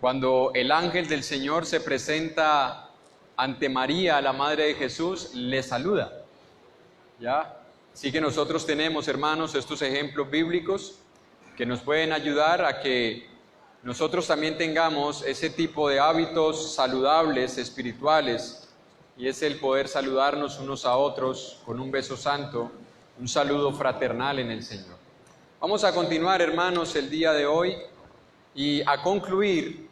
Cuando el ángel del Señor se presenta ante María, la madre de Jesús, le saluda. ¿Ya? Así que nosotros tenemos, hermanos, estos ejemplos bíblicos que nos pueden ayudar a que nosotros también tengamos ese tipo de hábitos saludables, espirituales, y es el poder saludarnos unos a otros con un beso santo, un saludo fraternal en el Señor. Vamos a continuar, hermanos, el día de hoy y a concluir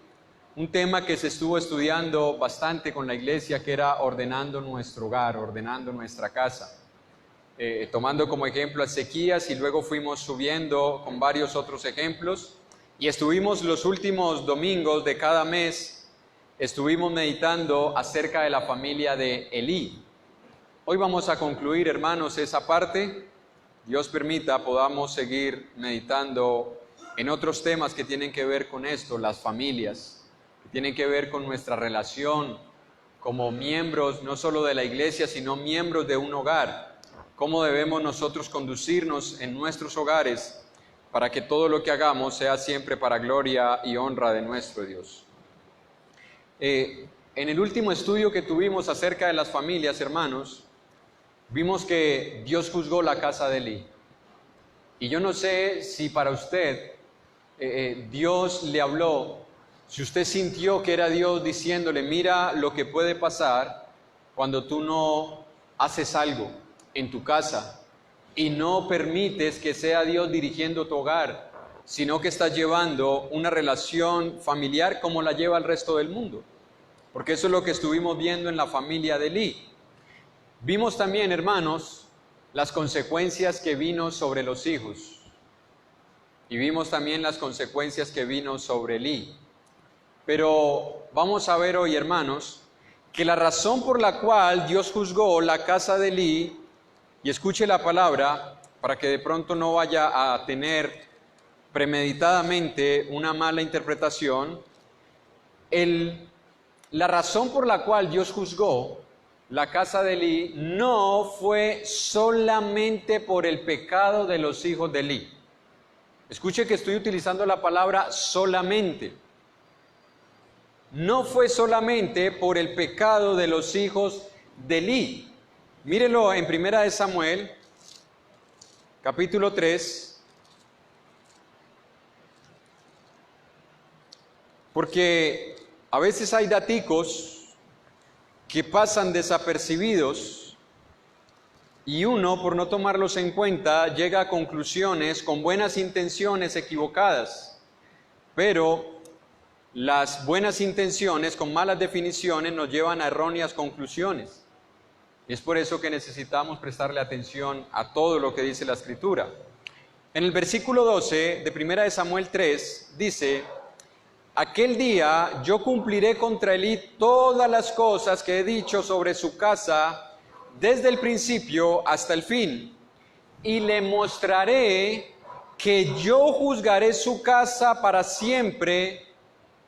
un tema que se estuvo estudiando bastante con la iglesia, que era ordenando nuestro hogar, ordenando nuestra casa. Tomando como ejemplo a Ezequías y luego fuimos subiendo con varios otros ejemplos y estuvimos los últimos domingos de cada mes, estuvimos meditando acerca de la familia de Elí. Hoy vamos a concluir, hermanos, esa parte. Dios permita podamos seguir meditando en otros temas que tienen que ver con esto, las familias, que tienen que ver con nuestra relación como miembros no solo de la iglesia, sino miembros de un hogar. Cómo debemos nosotros conducirnos en nuestros hogares para que todo lo que hagamos sea siempre para gloria y honra de nuestro Dios. En el último estudio que tuvimos acerca de las familias, hermanos, vimos que Dios juzgó la casa de Elí. Y yo no sé si para usted Dios le habló, si usted sintió que era Dios diciéndole, mira lo que puede pasar cuando tú no haces algo en tu casa y no permites que sea Dios dirigiendo tu hogar, sino que estás llevando una relación familiar como la lleva el resto del mundo. Porque eso es lo que estuvimos viendo en la familia de Elí. Vimos también, hermanos, las consecuencias que vino sobre los hijos. Y vimos también las consecuencias que vino sobre Elí. Pero vamos a ver hoy, hermanos, que la razón por la cual Dios juzgó la casa de Elí, y escuche la palabra para que de pronto no vaya a tener premeditadamente una mala interpretación, la razón por la cual Dios juzgó la casa de Elí no fue solamente por el pecado de los hijos de Elí. Escuche que estoy utilizando la palabra solamente. No fue solamente por el pecado de los hijos de Elí. Mírelo en 1 Samuel, capítulo 3, porque a veces hay daticos que pasan desapercibidos y uno, por no tomarlos en cuenta, llega a conclusiones con buenas intenciones equivocadas, pero las buenas intenciones con malas definiciones nos llevan a erróneas conclusiones. Y es por eso que necesitamos prestarle atención a todo lo que dice la Escritura. En el versículo 12 de 1 Samuel 3 dice, aquel día yo cumpliré contra Elí todas las cosas que he dicho sobre su casa desde el principio hasta el fin, y le mostraré que yo juzgaré su casa para siempre,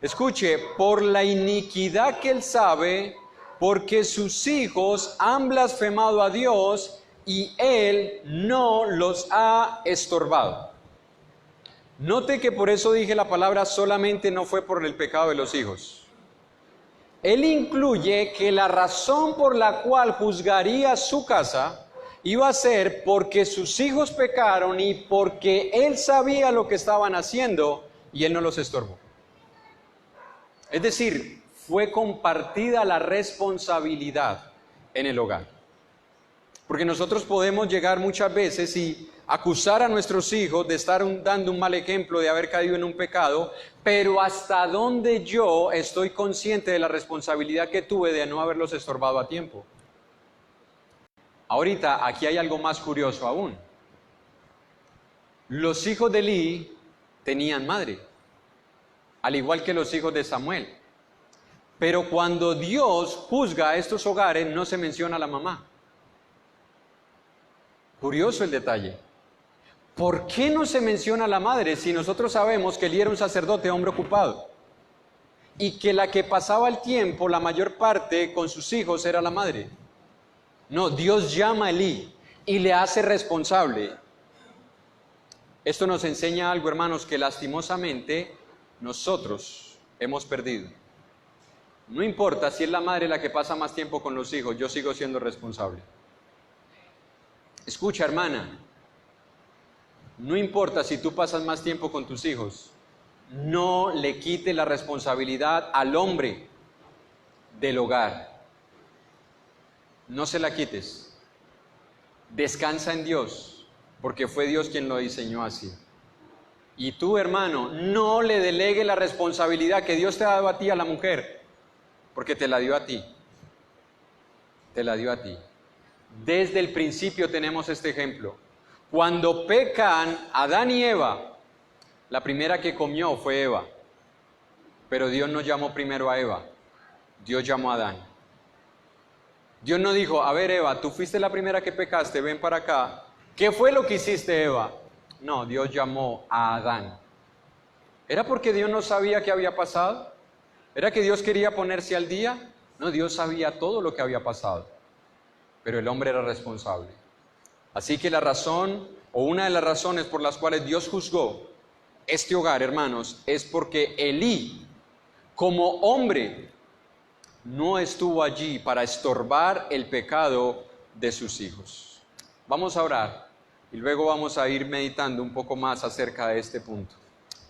escuche, por la iniquidad que él sabe, porque sus hijos han blasfemado a Dios y Él no los ha estorbado. Note que por eso dije la palabra solamente, no fue por el pecado de los hijos. Él incluye que la razón por la cual juzgaría su casa iba a ser porque sus hijos pecaron y porque Él sabía lo que estaban haciendo y Él no los estorbó. Es decir, fue compartida la responsabilidad en el hogar. Porque nosotros podemos llegar muchas veces y acusar a nuestros hijos de estar dando un mal ejemplo, de haber caído en un pecado, pero hasta dónde yo estoy consciente de la responsabilidad que tuve de no haberlos estorbado a tiempo. Ahorita, aquí hay algo más curioso aún. Los hijos de Elí tenían madre, al igual que los hijos de Samuel. Pero cuando Dios juzga a estos hogares, no se menciona a la mamá. Curioso el detalle. ¿Por qué no se menciona a la madre si nosotros sabemos que Elí era un sacerdote, hombre ocupado? Y que la que pasaba el tiempo, la mayor parte, con sus hijos era la madre. No, Dios llama a Elí y le hace responsable. Esto nos enseña algo, hermanos, que lastimosamente nosotros hemos perdido. No importa si es la madre la que pasa más tiempo con los hijos, yo sigo siendo responsable. Escucha, hermana, no importa si tú pasas más tiempo con tus hijos, no le quite la responsabilidad al hombre del hogar. No se la quites. Descansa en Dios, porque fue Dios quien lo diseñó así. Y tú, hermano, no le delegue la responsabilidad que Dios te ha dado a ti, a la mujer, porque te la dio a ti. Te la dio a ti. Desde el principio tenemos este ejemplo. Cuando pecan Adán y Eva, la primera que comió fue Eva. Pero Dios no llamó primero a Eva, Dios llamó a Adán. Dios no dijo, a ver Eva, tú fuiste la primera que pecaste, ven para acá. ¿Qué fue lo que hiciste, Eva? No, Dios llamó a Adán. ¿Era porque Dios no sabía qué había pasado? ¿Era que Dios quería ponerse al día? No, Dios sabía todo lo que había pasado, pero el hombre era responsable. Así que la razón, o una de las razones por las cuales Dios juzgó este hogar, hermanos, es porque Elí, como hombre, no estuvo allí para estorbar el pecado de sus hijos. Vamos a orar y luego vamos a ir meditando un poco más acerca de este punto.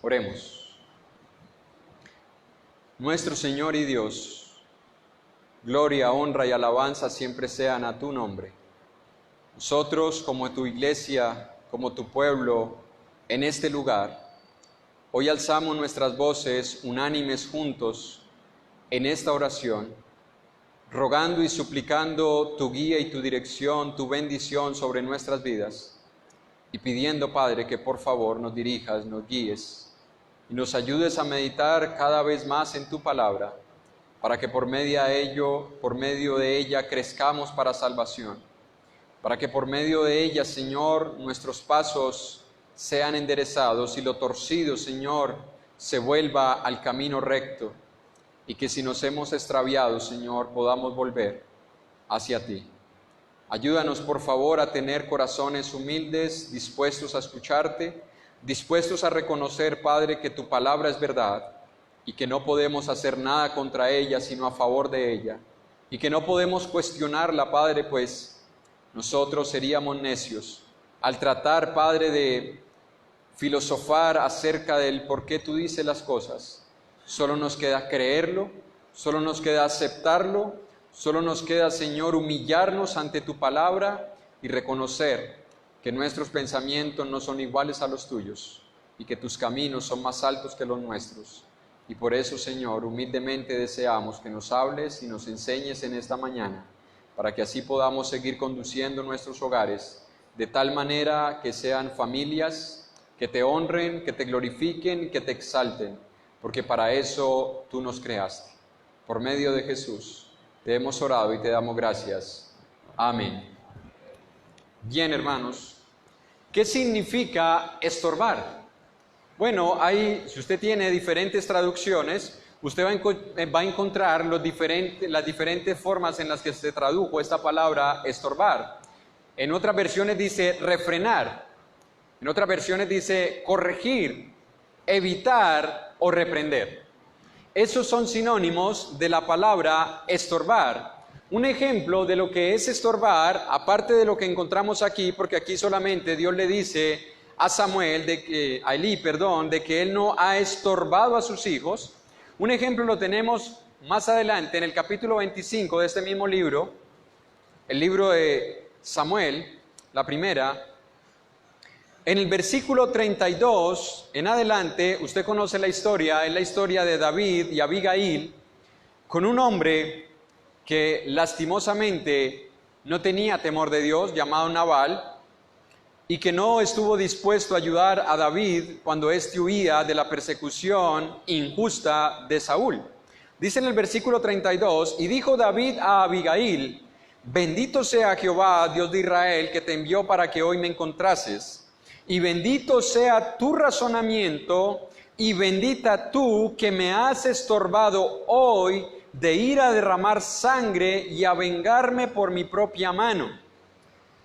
Oremos. Nuestro Señor y Dios, gloria, honra y alabanza siempre sean a tu nombre. Nosotros, como tu iglesia, como tu pueblo, en este lugar, hoy alzamos nuestras voces unánimes juntos en esta oración, rogando y suplicando tu guía y tu dirección, tu bendición sobre nuestras vidas, y pidiendo, Padre, que por favor nos dirijas, nos guíes y nos ayudes a meditar cada vez más en tu palabra, para que por medio de ella crezcamos para salvación, para que por medio de ella, Señor, nuestros pasos sean enderezados y lo torcido, Señor, se vuelva al camino recto, y que si nos hemos extraviado, Señor, podamos volver hacia ti. Ayúdanos, por favor, a tener corazones humildes, dispuestos a escucharte, dispuestos a reconocer, Padre, que tu palabra es verdad y que no podemos hacer nada contra ella, sino a favor de ella, y que no podemos cuestionarla, Padre, pues nosotros seríamos necios al tratar, Padre, de filosofar acerca del por qué tú dices las cosas. Solo nos queda creerlo, solo nos queda aceptarlo, solo nos queda, Señor, humillarnos ante tu palabra y reconocer que nuestros pensamientos no son iguales a los tuyos y que tus caminos son más altos que los nuestros. Y por eso, Señor, humildemente deseamos que nos hables y nos enseñes en esta mañana, para que así podamos seguir conduciendo nuestros hogares de tal manera que sean familias que te honren, que te glorifiquen, que te exalten, porque para eso tú nos creaste. Por medio de Jesús te hemos orado y te damos gracias. Amén. Bien, hermanos, ¿qué significa estorbar? Bueno, si usted tiene diferentes traducciones, usted va a encontrar las diferentes formas en las que se tradujo esta palabra estorbar. En otras versiones dice refrenar, en otras versiones dice corregir, evitar o reprender. Esos son sinónimos de la palabra estorbar. Un ejemplo de lo que es estorbar, aparte de lo que encontramos aquí, porque aquí solamente Dios le dice a Elí, de que él no ha estorbado a sus hijos. Un ejemplo lo tenemos más adelante en el capítulo 25 de este mismo libro, el libro de Samuel, la primera. En el versículo 32 en adelante, usted conoce la historia, es la historia de David y Abigail, con un hombre que lastimosamente no tenía temor de Dios, llamado Nabal, y que no estuvo dispuesto a ayudar a David cuando éste huía de la persecución injusta de Saúl. Dice en el versículo 32, y dijo David a Abigail, bendito sea Jehová, Dios de Israel, que te envió para que hoy me encontrases, y bendito sea tu razonamiento, y bendita tú que me has estorbado hoy de ir a derramar sangre y a vengarme por mi propia mano.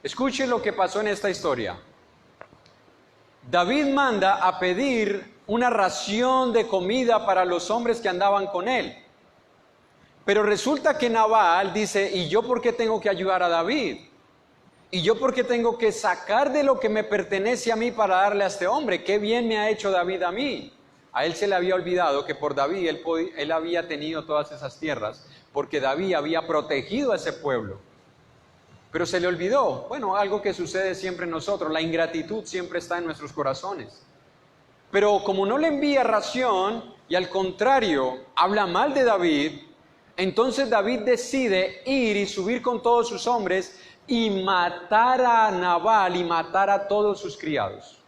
Escuche lo que pasó en esta historia. David manda a pedir una ración de comida para los hombres que andaban con él. Pero resulta que Nabal dice, ¿y yo por qué tengo que ayudar a David? ¿Y yo por qué tengo que sacar de lo que me pertenece a mí para darle a este hombre? ¿Qué bien me ha hecho David a mí? A él se le había olvidado que por David él había tenido todas esas tierras, porque David había protegido a ese pueblo. Pero se le olvidó. Bueno, algo que sucede siempre en nosotros, la ingratitud siempre está en nuestros corazones. Pero como no le envía ración y al contrario habla mal de David, entonces David decide ir y subir con todos sus hombres y matar a Nabal y matar a todos sus criados.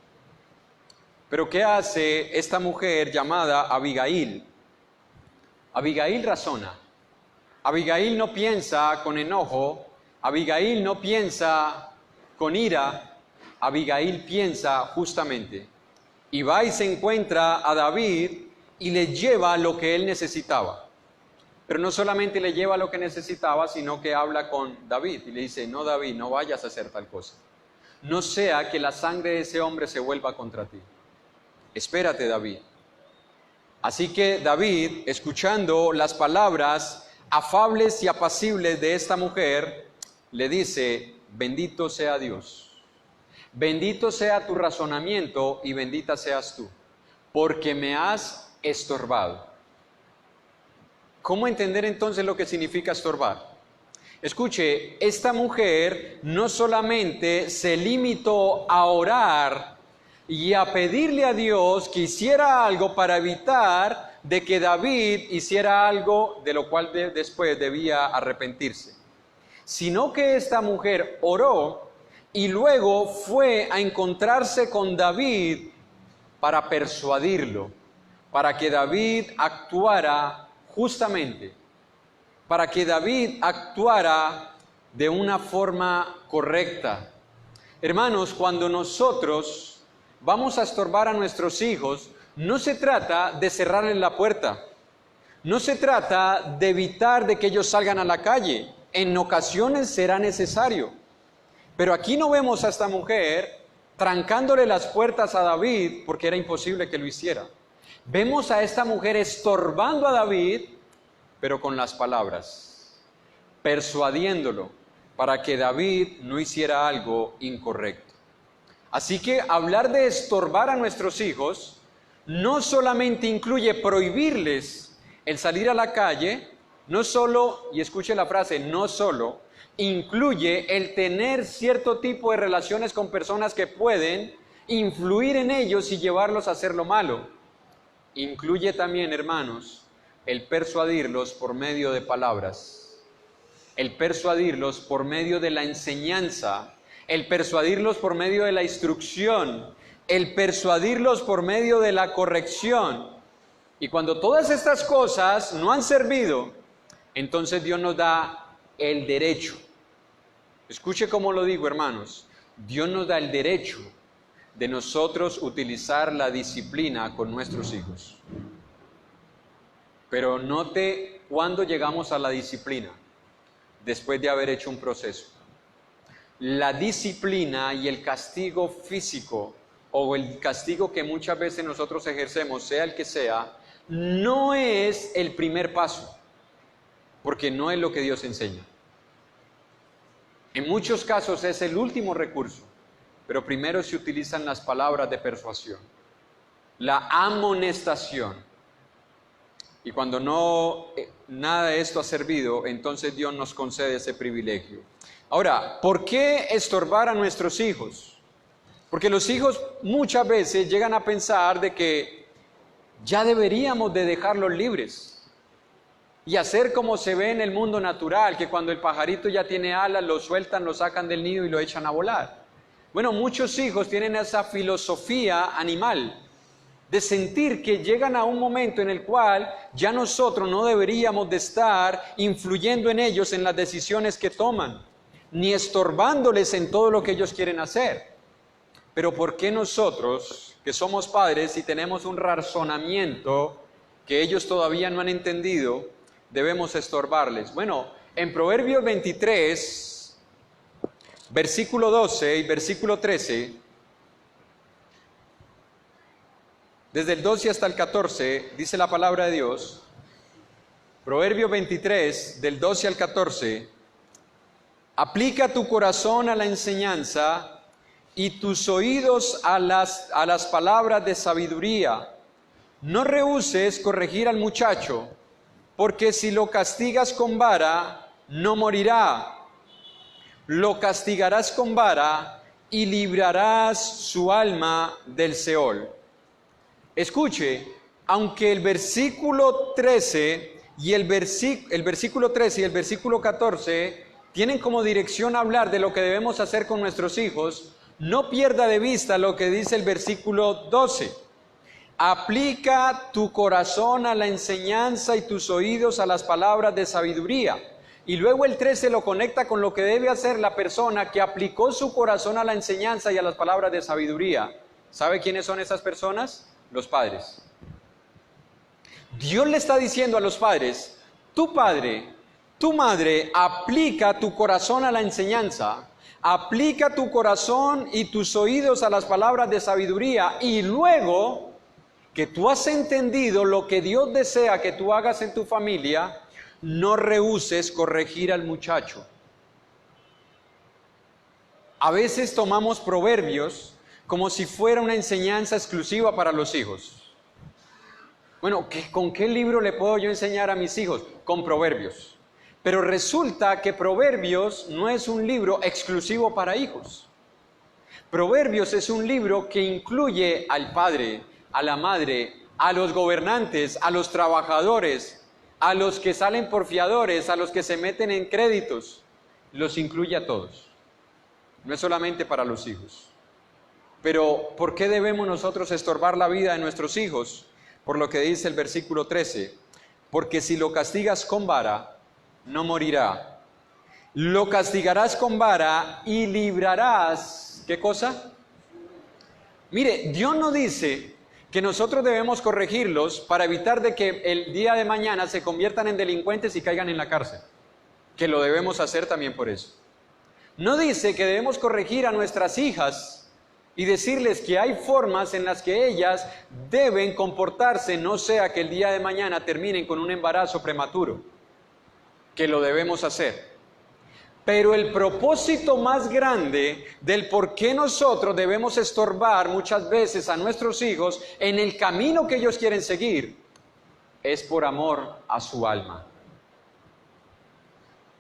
Pero ¿qué hace esta mujer llamada Abigail? Abigail razona. Abigail no piensa con enojo. Abigail no piensa con ira. Abigail piensa justamente. Y va y se encuentra a David y le lleva lo que él necesitaba. Pero no solamente le lleva lo que necesitaba, sino que habla con David y le dice, no David, no vayas a hacer tal cosa. No sea que la sangre de ese hombre se vuelva contra ti. Espérate, David. Así que David, escuchando las palabras afables y apacibles de esta mujer, le dice, bendito sea Dios. Bendito sea tu razonamiento y bendita seas tú, porque me has estorbado. ¿Cómo entender entonces lo que significa estorbar? Escuche, esta mujer no solamente se limitó a orar y a pedirle a Dios que hiciera algo para evitar de que David hiciera algo de lo cual después debía arrepentirse, sino que esta mujer oró y luego fue a encontrarse con David para persuadirlo, para que David actuara justamente, para que David actuara de una forma correcta. Hermanos, cuando nosotros vamos a estorbar a nuestros hijos, no se trata de cerrarles la puerta, no se trata de evitar de que ellos salgan a la calle. En ocasiones será necesario, pero aquí no vemos a esta mujer trancándole las puertas a David porque era imposible que lo hiciera. Vemos a esta mujer estorbando a David, pero con las palabras, persuadiéndolo para que David no hiciera algo incorrecto. Así que hablar de estorbar a nuestros hijos no solamente incluye prohibirles el salir a la calle, no solo, y escuche la frase, no solo, incluye el tener cierto tipo de relaciones con personas que pueden influir en ellos y llevarlos a hacer lo malo. Incluye también, hermanos, el persuadirlos por medio de palabras, el persuadirlos por medio de la enseñanza, el persuadirlos por medio de la instrucción, el persuadirlos por medio de la corrección. Y cuando todas estas cosas no han servido, entonces Dios nos da el derecho. Escuche cómo lo digo, hermanos. Dios nos da el derecho de nosotros utilizar la disciplina con nuestros hijos. Pero note cuándo llegamos a la disciplina, después de haber hecho un proceso. La disciplina y el castigo físico o el castigo que muchas veces nosotros ejercemos, sea el que sea, no es el primer paso, porque no es lo que Dios enseña. En muchos casos es el último recurso, pero primero se utilizan las palabras de persuasión, la amonestación. Y cuando nada de esto ha servido, entonces Dios nos concede ese privilegio. Ahora, ¿por qué estorbar a nuestros hijos? Porque los hijos muchas veces llegan a pensar de que ya deberíamos de dejarlos libres y hacer como se ve en el mundo natural, que cuando el pajarito ya tiene alas, lo sueltan, lo sacan del nido y lo echan a volar. Bueno, muchos hijos tienen esa filosofía animal de sentir que llegan a un momento en el cual ya nosotros no deberíamos de estar influyendo en ellos en las decisiones que toman, ni estorbándoles en todo lo que ellos quieren hacer. Pero ¿por qué nosotros, que somos padres y tenemos un razonamiento que ellos todavía no han entendido, debemos estorbarles? Bueno, en Proverbios 23, versículo 12 y versículo 13, desde el 12 hasta el 14, dice la palabra de Dios, Proverbio 23, del 12 al 14, aplica tu corazón a la enseñanza y tus oídos a las palabras de sabiduría. No rehúses corregir al muchacho, porque si lo castigas con vara, no morirá. Lo castigarás con vara y librarás su alma del Seol. Escuche, aunque el versículo 13 y el versículo 14 tienen como dirección hablar de lo que debemos hacer con nuestros hijos, no pierda de vista lo que dice el versículo 12. Aplica tu corazón a la enseñanza y tus oídos a las palabras de sabiduría. Y luego el 13 lo conecta con lo que debe hacer la persona que aplicó su corazón a la enseñanza y a las palabras de sabiduría. ¿Sabe quiénes son esas personas? Los padres. Dios le está diciendo a los padres, tu padre, tu madre, aplica tu corazón a la enseñanza, aplica tu corazón y tus oídos a las palabras de sabiduría, y luego que tú has entendido lo que Dios desea que tú hagas en tu familia, no rehúses corregir al muchacho. A veces tomamos proverbios como si fuera una enseñanza exclusiva para los hijos. Bueno, ¿con qué libro le puedo yo enseñar a mis hijos? Con proverbios. Pero resulta que Proverbios no es un libro exclusivo para hijos. Proverbios es un libro que incluye al padre, a la madre, a los gobernantes, a los trabajadores, a los que salen por fiadores, a los que se meten en créditos. Los incluye a todos. No es solamente para los hijos. Pero, ¿por qué debemos nosotros estorbar la vida de nuestros hijos? Por lo que dice el versículo 13. Porque si lo castigas con vara, no morirá. Lo castigarás con vara y librarás, ¿qué cosa? Mire, Dios no dice que nosotros debemos corregirlos para evitar de que el día de mañana se conviertan en delincuentes y caigan en la cárcel. Que lo debemos hacer también por eso. No dice que debemos corregir a nuestras hijas y decirles que hay formas en las que ellas deben comportarse, no sea que el día de mañana terminen con un embarazo prematuro. Que lo debemos hacer. Pero el propósito más grande del por qué nosotros debemos estorbar muchas veces a nuestros hijos en el camino que ellos quieren seguir es por amor a su alma.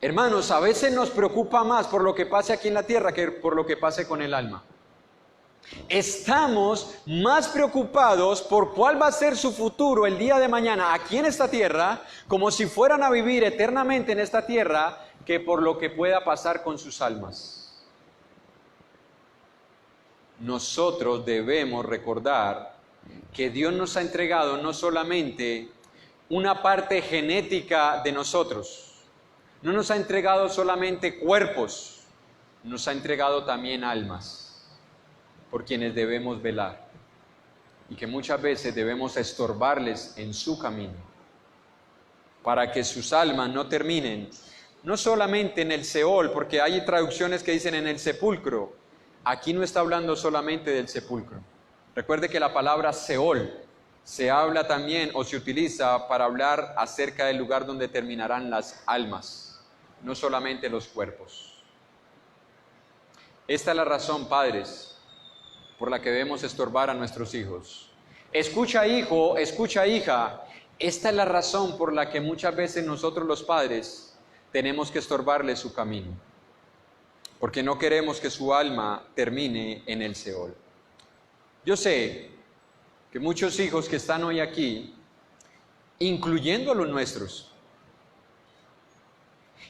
Hermanos, a veces nos preocupa más por lo que pase aquí en la tierra que por lo que pase con el alma. Estamos más preocupados por cuál va a ser su futuro el día de mañana aquí en esta tierra, como si fueran a vivir eternamente en esta tierra, que por lo que pueda pasar con sus almas. Nosotros debemos recordar que Dios nos ha entregado no solamente una parte genética de nosotros, no nos ha entregado solamente cuerpos, nos ha entregado también almas, por quienes debemos velar, y que muchas veces debemos estorbarles en su camino, para que sus almas no terminen no solamente en el Seol, porque hay traducciones que dicen en el sepulcro. Aquí no está hablando solamente del sepulcro. Recuerde que la palabra Seol se habla también o se utiliza para hablar acerca del lugar donde terminarán las almas, no solamente los cuerpos. Esta es la razón, padres, por la que debemos estorbar a nuestros hijos. Escucha, hijo, escucha, hija. Esta es la razón por la que muchas veces nosotros los padres tenemos que estorbarle su camino, porque no queremos que su alma termine en el Seol. Yo sé que muchos hijos que están hoy aquí, incluyendo los nuestros,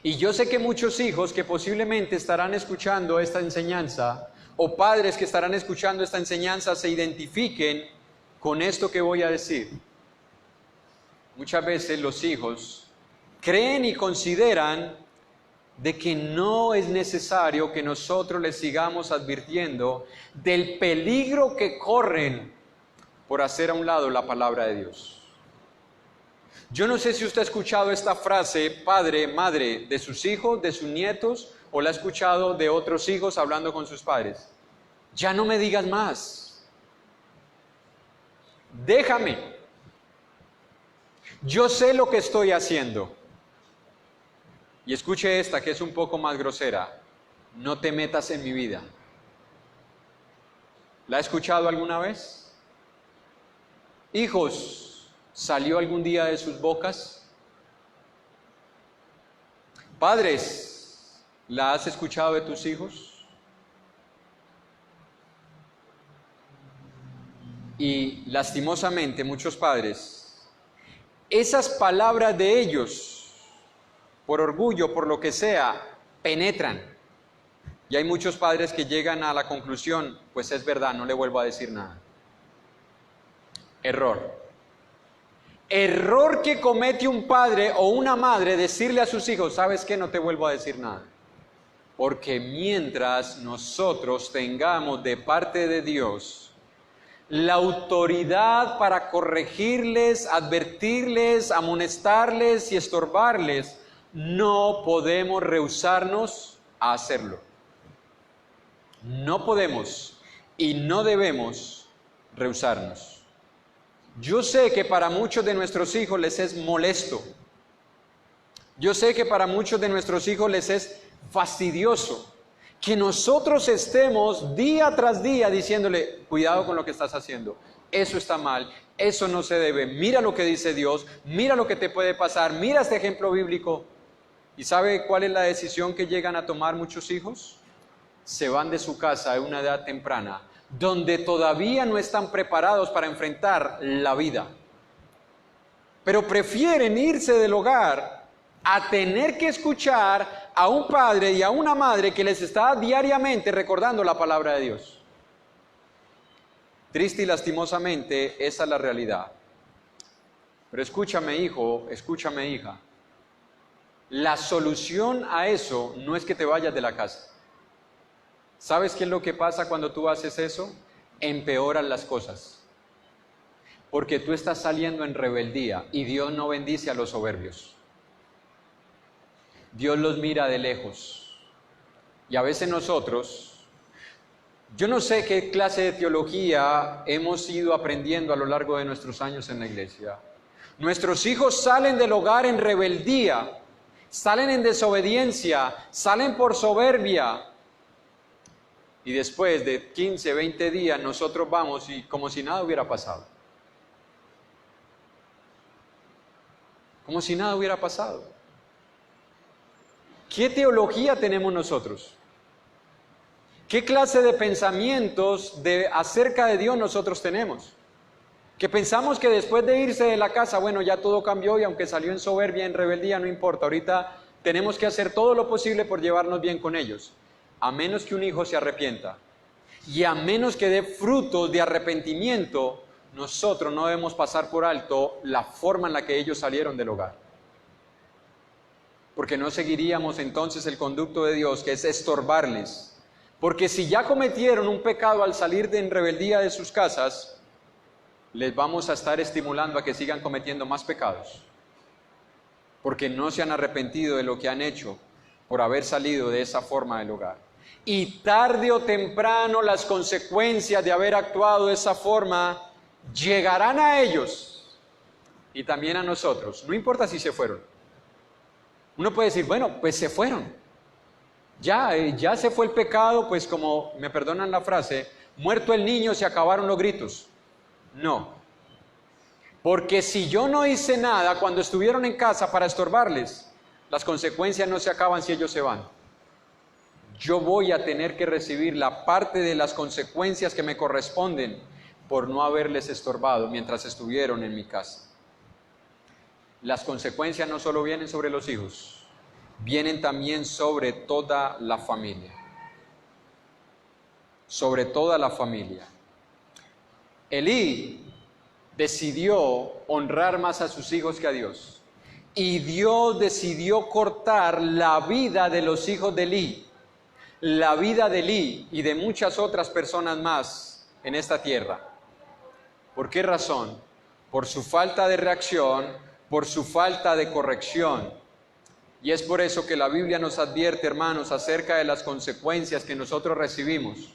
y yo sé que muchos hijos que posiblemente estarán escuchando esta enseñanza, o padres que estarán escuchando esta enseñanza, se identifiquen con esto que voy a decir. Muchas veces los hijos creen y consideran de que no es necesario que nosotros les sigamos advirtiendo del peligro que corren por hacer a un lado la palabra de Dios. Yo no sé si usted ha escuchado esta frase, padre, madre, de sus hijos, de sus nietos, o la ha escuchado de otros hijos hablando con sus padres. Ya no me digas más. déjame. Yo sé lo que estoy haciendo. Y escuche esta que es un poco más grosera. No te metas en mi vida. ¿La ha escuchado alguna vez? Hijos, ¿salió algún día de sus bocas? Padres, ¿la has escuchado de tus hijos? Y lastimosamente muchos padres, esas palabras de ellos, por orgullo, por lo que sea, penetran. Y hay muchos padres que llegan a la conclusión, pues es verdad, no le vuelvo a decir nada. Error. Error que comete un padre o una madre decirle a sus hijos, ¿sabes qué? No te vuelvo a decir nada. Porque mientras nosotros tengamos de parte de Dios la autoridad para corregirles, advertirles, amonestarles y estorbarles, no podemos rehusarnos a hacerlo. No podemos y no debemos rehusarnos. Yo sé que para muchos de nuestros hijos les es molesto. Yo sé que para muchos de nuestros hijos les es fastidioso que nosotros estemos día tras día diciéndole, cuidado con lo que estás haciendo, eso está mal, eso no se debe, mira lo que dice Dios, mira lo que te puede pasar, mira este ejemplo bíblico. ¿Y sabe cuál es la decisión que llegan a tomar muchos hijos? Se van de su casa a una edad temprana, donde todavía no están preparados para enfrentar la vida. Pero prefieren irse del hogar a tener que escuchar a un padre y a una madre que les está diariamente recordando la palabra de Dios. Triste y lastimosamente, esa es la realidad. Pero escúchame, hijo, escúchame, hija. La solución a eso no es que te vayas de la casa. ¿Sabes qué es lo que pasa cuando tú haces eso? Empeoran las cosas. Porque tú estás saliendo en rebeldía y Dios no bendice a los soberbios. Dios los mira de lejos. Y a veces nosotros, yo no sé qué clase de teología hemos ido aprendiendo a lo largo de nuestros años en la iglesia. Nuestros hijos salen del hogar en rebeldía, salen en desobediencia, salen por soberbia. Y después de 15, 20 días nosotros vamos y como si nada hubiera pasado. Como si nada hubiera pasado. ¿Qué teología tenemos nosotros? ¿Qué clase de pensamientos acerca de Dios nosotros tenemos? Que pensamos que después de irse de la casa, bueno, ya todo cambió y aunque salió en soberbia, en rebeldía, no importa. Ahorita tenemos que hacer todo lo posible por llevarnos bien con ellos. A menos que un hijo se arrepienta y a menos que dé frutos de arrepentimiento, nosotros no debemos pasar por alto la forma en la que ellos salieron del hogar. Porque no seguiríamos entonces el conducto de Dios, que es estorbarles. Porque si ya cometieron un pecado al salir en rebeldía de sus casas, les vamos a estar estimulando a que sigan cometiendo más pecados. Porque no se han arrepentido de lo que han hecho por haber salido de esa forma del hogar. Y tarde o temprano las consecuencias de haber actuado de esa forma llegarán a ellos y también a nosotros. No importa si se fueron. Uno puede decir, bueno, pues se fueron. Ya se fue el pecado, pues como me perdonan la frase, muerto el niño, se acabaron los gritos. No. Porque si yo no hice nada cuando estuvieron en casa para estorbarles, las consecuencias no se acaban si ellos se van. Yo voy a tener que recibir la parte de las consecuencias que me corresponden por no haberles estorbado mientras estuvieron en mi casa. Las consecuencias no solo vienen sobre los hijos, vienen también sobre toda la familia. Sobre toda la familia. Elí decidió honrar más a sus hijos que a Dios. Y Dios decidió cortar la vida de los hijos de Elí, la vida de Elí y de muchas otras personas más en esta tierra. ¿Por qué razón? Por su falta de reacción, por su falta de corrección. Y es por eso que la Biblia nos advierte, hermanos, acerca de las consecuencias que nosotros recibimos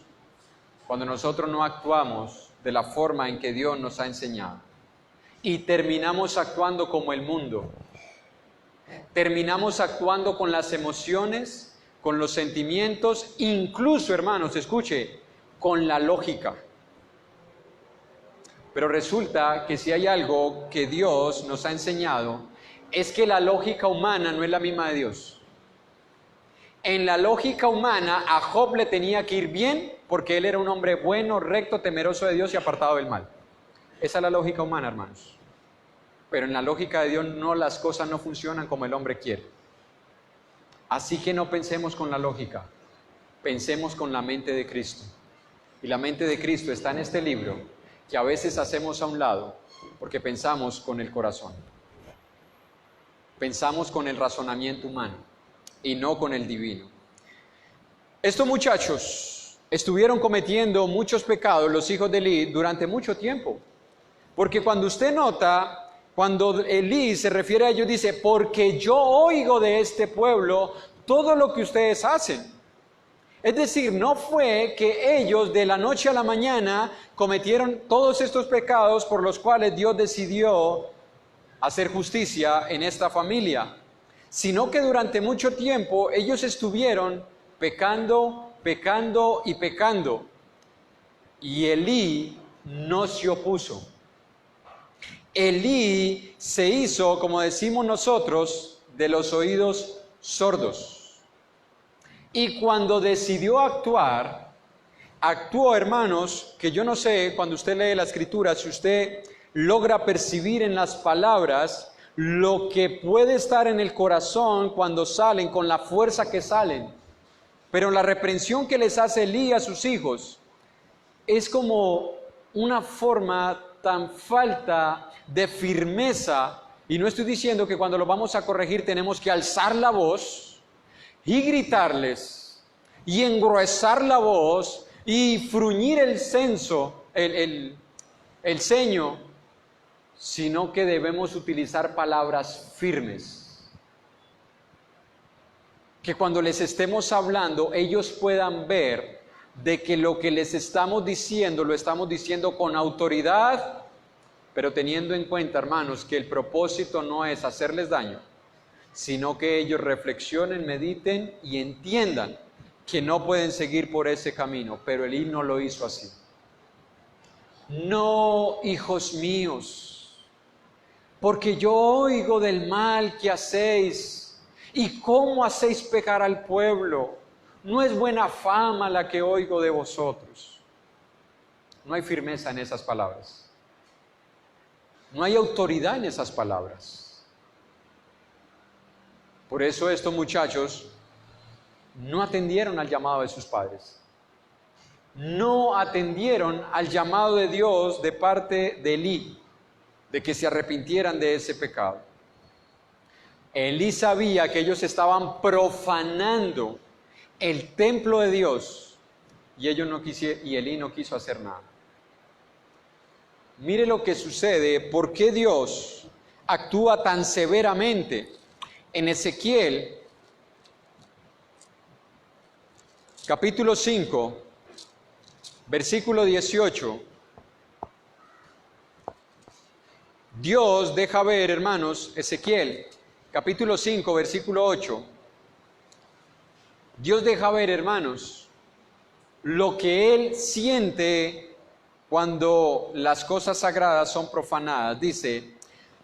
cuando nosotros no actuamos de la forma en que Dios nos ha enseñado. Y terminamos actuando como el mundo. Terminamos actuando con las emociones, con los sentimientos, incluso, hermanos, escuche, con la lógica. Pero resulta que si hay algo que Dios nos ha enseñado, es que la lógica humana no es la misma de Dios. En la lógica humana a Job le tenía que ir bien porque él era un hombre bueno, recto, temeroso de Dios y apartado del mal. Esa es la lógica humana, hermanos. Pero en la lógica de Dios las cosas no funcionan como el hombre quiere. Así que no pensemos con la lógica, pensemos con la mente de Cristo. Y la mente de Cristo está en este libro, que a veces hacemos a un lado porque pensamos con el corazón. Pensamos con el razonamiento humano y no con el divino. Estos muchachos estuvieron cometiendo muchos pecados, los hijos de Elí, durante mucho tiempo. Porque cuando usted nota, cuando Elí se refiere a ellos, dice, porque yo oigo de este pueblo todo lo que ustedes hacen. Es decir, no fue que ellos de la noche a la mañana cometieron todos estos pecados por los cuales Dios decidió hacer justicia en esta familia, sino que durante mucho tiempo ellos estuvieron pecando, pecando y pecando. Y Elí no se opuso. Elí se hizo, como decimos nosotros, de los oídos sordos. Y cuando decidió actuar, actuó, hermanos, que yo no sé, cuando usted lee la Escritura, si usted logra percibir en las palabras lo que puede estar en el corazón cuando salen, con la fuerza que salen. Pero la reprensión que les hace Elí a sus hijos es como una forma tan falta de firmeza. Y no estoy diciendo que cuando lo vamos a corregir tenemos que alzar la voz y gritarles, y engruesar la voz, y fruñir el ceño, sino que debemos utilizar palabras firmes. Que cuando les estemos hablando, ellos puedan ver de que lo que les estamos diciendo, lo estamos diciendo con autoridad, pero teniendo en cuenta, hermanos, que el propósito no es hacerles daño, sino que ellos reflexionen, mediten y entiendan que no pueden seguir por ese camino. Pero Elí no lo hizo así. No, hijos míos, porque yo oigo del mal que hacéis y cómo hacéis pecar al pueblo. No es buena fama la que oigo de vosotros. No hay firmeza en esas palabras. No hay autoridad en esas palabras. Por eso estos muchachos no atendieron al llamado de sus padres. No atendieron al llamado de Dios de parte de Elí, de que se arrepintieran de ese pecado. Elí sabía que ellos estaban profanando el templo de Dios y Elí no quiso hacer nada. Mire lo que sucede, por qué Dios actúa tan severamente. En Ezequiel, capítulo 5, versículo 18, Dios deja ver, hermanos, Ezequiel, capítulo 5, versículo 8, Dios deja ver, hermanos, lo que Él siente cuando las cosas sagradas son profanadas. Dice,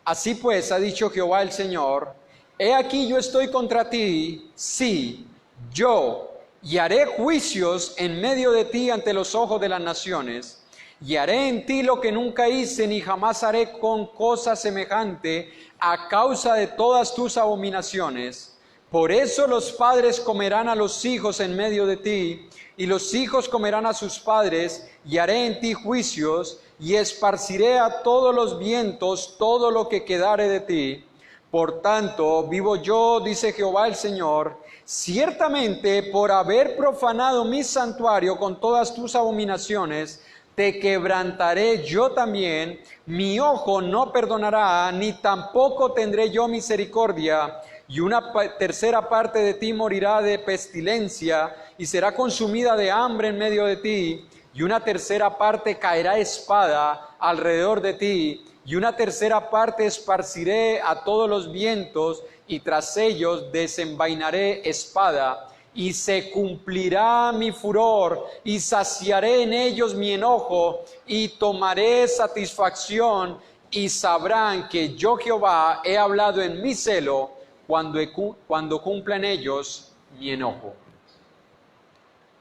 así pues ha dicho Jehová el Señor, he aquí yo estoy contra ti, sí, yo, y haré juicios en medio de ti ante los ojos de las naciones, y haré en ti lo que nunca hice, ni jamás haré con cosa semejante, a causa de todas tus abominaciones. Por eso los padres comerán a los hijos en medio de ti, y los hijos comerán a sus padres, y haré en ti juicios, y esparciré a todos los vientos todo lo que quedare de ti. Por tanto, vivo yo, dice Jehová el Señor, ciertamente por haber profanado mi santuario con todas tus abominaciones, te quebrantaré yo también, mi ojo no perdonará, ni tampoco tendré yo misericordia, y una tercera parte de ti morirá de pestilencia, y será consumida de hambre en medio de ti, y una tercera parte caerá espada alrededor de ti, y una tercera parte esparciré a todos los vientos, y tras ellos desenvainaré espada, y se cumplirá mi furor, y saciaré en ellos mi enojo, y tomaré satisfacción, y sabrán que yo Jehová he hablado en mi celo, cuando cumpla en ellos mi enojo.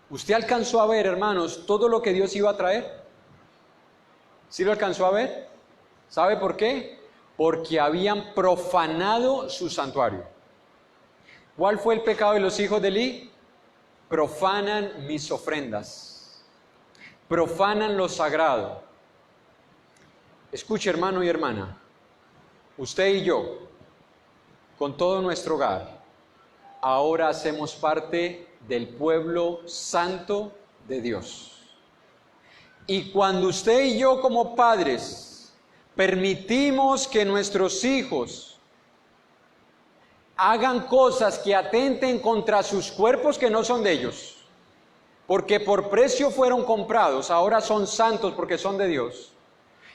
¿Usted alcanzó a ver, hermanos, todo lo que Dios iba a traer? ¿Sí lo alcanzó a ver? ¿Sabe por qué? Porque habían profanado su santuario. ¿Cuál fue el pecado de los hijos de Eli? Profanan mis ofrendas, profanan lo sagrado. Escuche, hermano y hermana, usted y yo, con todo nuestro hogar, ahora hacemos parte del pueblo santo de Dios. Y cuando usted y yo como padres permitimos que nuestros hijos hagan cosas que atenten contra sus cuerpos que no son de ellos, porque por precio fueron comprados, ahora son santos porque son de Dios.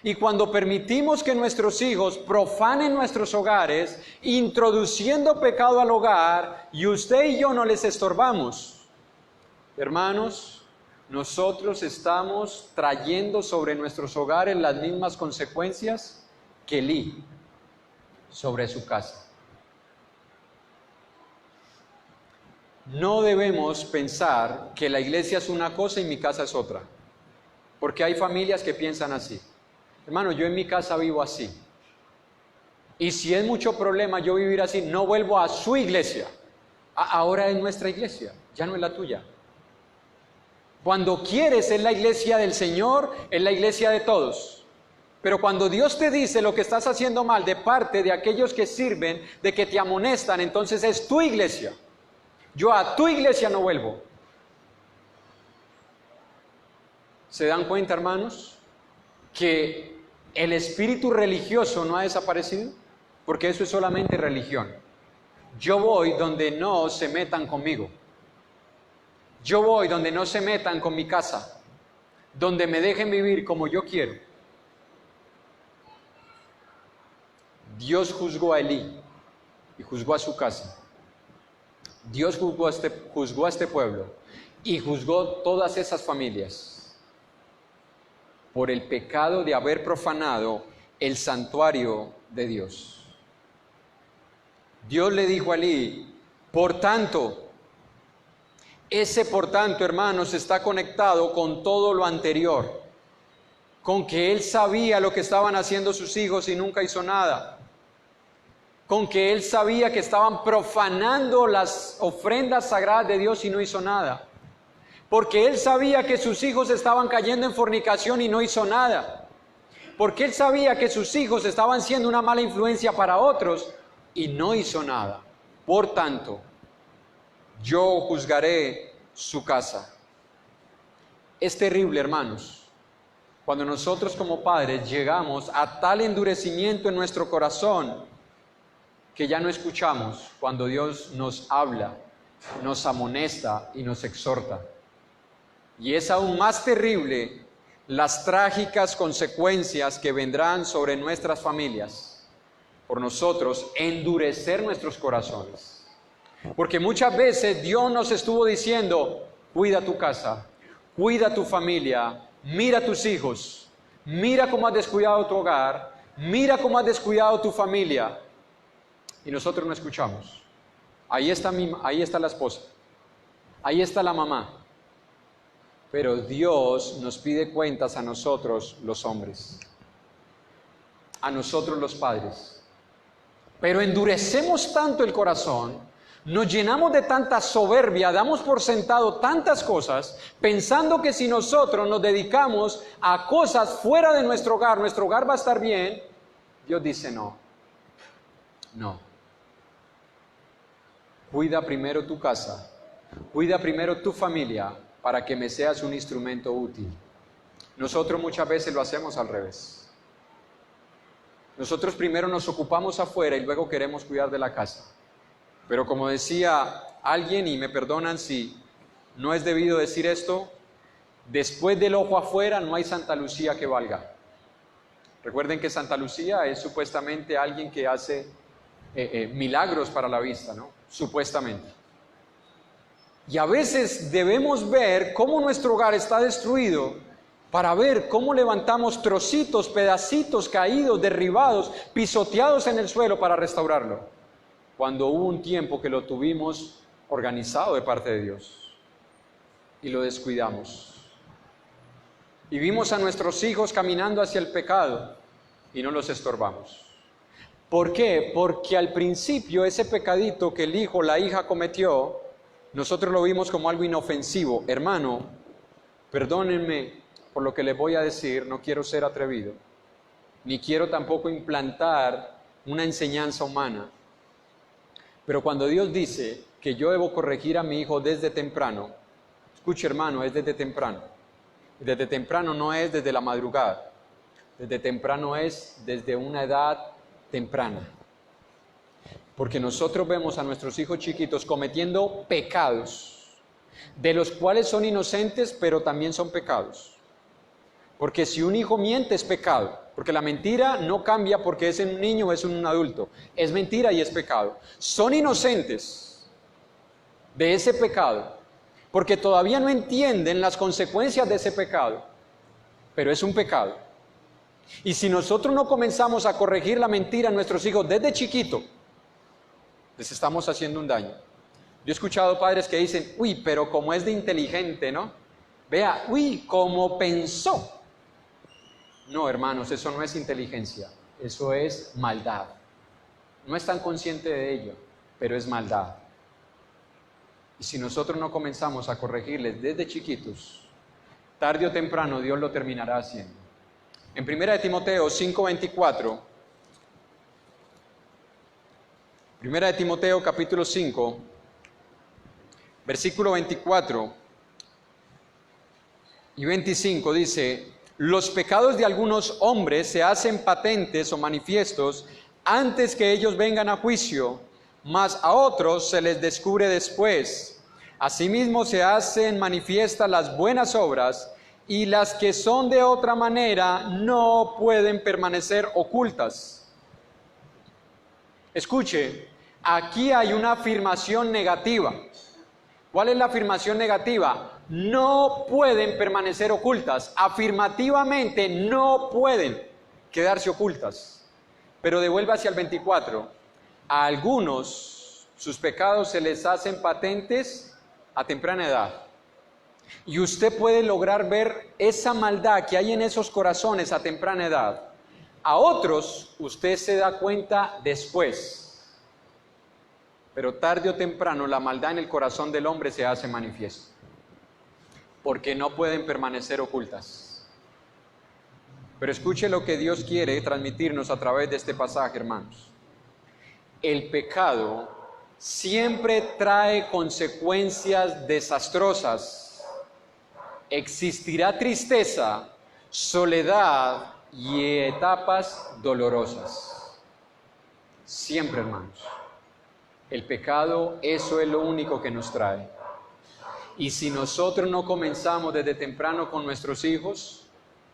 Y cuando permitimos que nuestros hijos profanen nuestros hogares, introduciendo pecado al hogar, y usted y yo no les estorbamos, hermanos, nosotros estamos trayendo sobre nuestros hogares las mismas consecuencias que Elí sobre su casa. No debemos pensar que la iglesia es una cosa y mi casa es otra, porque hay familias que piensan así. Hermano, yo en mi casa vivo así, y si es mucho problema yo vivir así, no vuelvo a su iglesia. Ahora es nuestra iglesia, ya no es la tuya. Cuando quieres es la iglesia del Señor, es la iglesia de todos. Pero cuando Dios te dice lo que estás haciendo mal de parte de aquellos que sirven, de que te amonestan, entonces es tu iglesia. Yo a tu iglesia no vuelvo. ¿Se dan cuenta, hermanos, que el espíritu religioso no ha desaparecido? Porque eso es solamente religión. Yo voy donde no se metan conmigo. Yo voy donde no se metan con mi casa, donde me dejen vivir como yo quiero. Dios juzgó a Elí y juzgó a su casa. Dios juzgó a este pueblo y juzgó todas esas familias por el pecado de haber profanado el santuario de Dios. Dios le dijo a Elí, por tanto, ese por tanto, hermanos, está conectado con todo lo anterior, con que él sabía lo que estaban haciendo sus hijos y nunca hizo nada, con que él sabía que estaban profanando las ofrendas sagradas de Dios y no hizo nada, porque él sabía que sus hijos estaban cayendo en fornicación y no hizo nada, porque él sabía que sus hijos estaban siendo una mala influencia para otros y no hizo nada. Por tanto, yo juzgaré su casa. Es terrible, hermanos, cuando nosotros como padres llegamos a tal endurecimiento en nuestro corazón que ya no escuchamos cuando Dios nos habla, nos amonesta y nos exhorta. Y es aún más terrible las trágicas consecuencias que vendrán sobre nuestras familias por nosotros endurecer nuestros corazones. Porque muchas veces Dios nos estuvo diciendo, cuida tu casa, cuida tu familia, mira a tus hijos, mira cómo has descuidado tu hogar, mira cómo has descuidado tu familia. Y nosotros no escuchamos. Ahí está la esposa, ahí está la mamá. Pero Dios nos pide cuentas a nosotros los hombres, a nosotros los padres. Pero endurecemos tanto el corazón, nos llenamos de tanta soberbia, damos por sentado tantas cosas, pensando que si nosotros nos dedicamos a cosas fuera de nuestro hogar va a estar bien. Dios dice no. Cuida primero tu casa, cuida primero tu familia, para que me seas un instrumento útil. Nosotros muchas veces lo hacemos al revés. Nosotros primero nos ocupamos afuera y luego queremos cuidar de la casa. Pero como decía alguien, y me perdonan si no es debido decir esto, Después del ojo afuera no hay Santa Lucía que valga. Recuerden que Santa Lucía es supuestamente alguien que hace milagros para la vista, ¿no? Supuestamente. Y a veces debemos ver cómo nuestro hogar está destruido para ver cómo levantamos trocitos, pedacitos caídos, derribados, pisoteados en el suelo para restaurarlo. Cuando hubo un tiempo que lo tuvimos organizado de parte de Dios y lo descuidamos. Y vimos a nuestros hijos caminando hacia el pecado y no los estorbamos. ¿Por qué? Porque al principio ese pecadito que el hijo o la hija cometió, nosotros lo vimos como algo inofensivo. Hermano, perdónenme por lo que les voy a decir, no quiero ser atrevido, ni quiero tampoco implantar una enseñanza humana. Pero cuando Dios dice que yo debo corregir a mi hijo desde temprano, escuche hermano, es desde temprano. Desde temprano no es desde la madrugada, desde temprano es desde una edad temprana. Porque nosotros vemos a nuestros hijos chiquitos cometiendo pecados, de los cuales son inocentes, pero también son pecados. Porque si un hijo miente es pecado, porque la mentira no cambia porque es en un niño o es en un adulto, es mentira y es pecado. Son inocentes de ese pecado, porque todavía no entienden las consecuencias de ese pecado, pero es un pecado. Y si nosotros no comenzamos a corregir la mentira a nuestros hijos desde chiquito, les estamos haciendo un daño. Yo he escuchado padres que dicen, uy, pero como es de inteligente, ¿no? Vea, uy, cómo pensó. No, hermanos, eso no es inteligencia, eso es maldad. No están conscientes de ello, pero es maldad. Y si nosotros no comenzamos a corregirles desde chiquitos, tarde o temprano Dios lo terminará haciendo. En 1 Timoteo 5:24, 1 Timoteo capítulo 5, versículo 24 y 25 dice: los pecados de algunos hombres se hacen patentes o manifiestos antes que ellos vengan a juicio, mas a otros se les descubre después. Asimismo se hacen manifiestas las buenas obras, y las que son de otra manera no pueden permanecer ocultas. Escuche, aquí hay una afirmación negativa. ¿Cuál es la afirmación negativa? No pueden permanecer ocultas. Afirmativamente no pueden quedarse ocultas. Pero devuelve hacia el 24. A algunos sus pecados se les hacen patentes a temprana edad. Y usted puede lograr ver esa maldad que hay en esos corazones a temprana edad. A otros usted se da cuenta después. Pero tarde o temprano la maldad en el corazón del hombre se hace manifiesto. Porque no pueden permanecer ocultas. Pero escuche lo que Dios quiere transmitirnos a través de este pasaje, hermanos. El pecado siempre trae consecuencias desastrosas. Existirá tristeza, soledad y etapas dolorosas. Siempre, hermanos. El pecado, eso es lo único que nos trae. Y si nosotros no comenzamos desde temprano con nuestros hijos,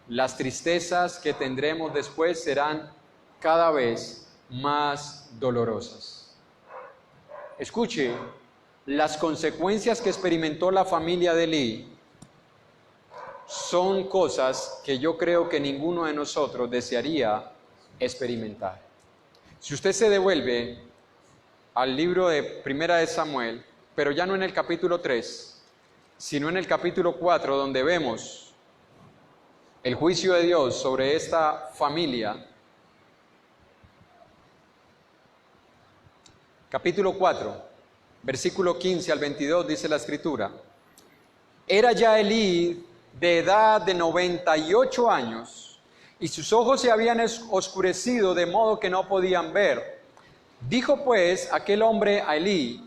las tristezas que tendremos después serán cada vez más dolorosas. Escuche, las consecuencias que experimentó la familia de Elí son cosas que yo creo que ninguno de nosotros desearía experimentar. Si usted se devuelve al libro de Primera de Samuel, pero ya no en el capítulo 3, sino en el capítulo 4, donde vemos el juicio de Dios sobre esta familia. Capítulo 4, versículo 15 al 22, dice la Escritura: era ya Elí de edad de 98 años, y sus ojos se habían oscurecido de modo que no podían ver. Dijo pues aquel hombre a Elí: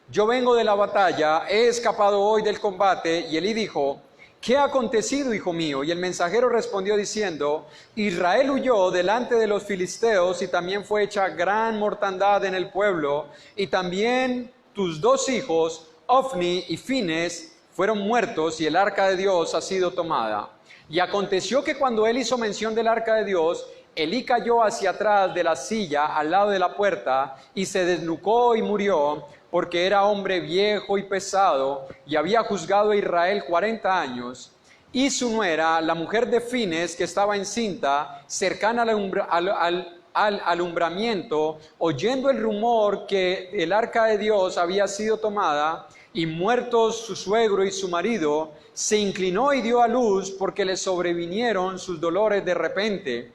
yo vengo de la batalla, he escapado hoy del combate. Y Elí dijo: ¿qué ha acontecido, hijo mío? Y el mensajero respondió diciendo: Israel huyó delante de los filisteos, y también fue hecha gran mortandad en el pueblo, y también tus dos hijos, Ofni y Fines, fueron muertos y el arca de Dios ha sido tomada. Y aconteció que cuando él hizo mención del arca de Dios, Elí cayó hacia atrás de la silla al lado de la puerta y se desnucó y murió, porque era hombre viejo y pesado y había juzgado a Israel 40 años. Y su nuera, la mujer de Fines, que estaba encinta, cercana al alumbramiento, oyendo el rumor que el arca de Dios había sido tomada, y muertos su suegro y su marido, se inclinó y dio a luz, porque le sobrevinieron sus dolores de repente.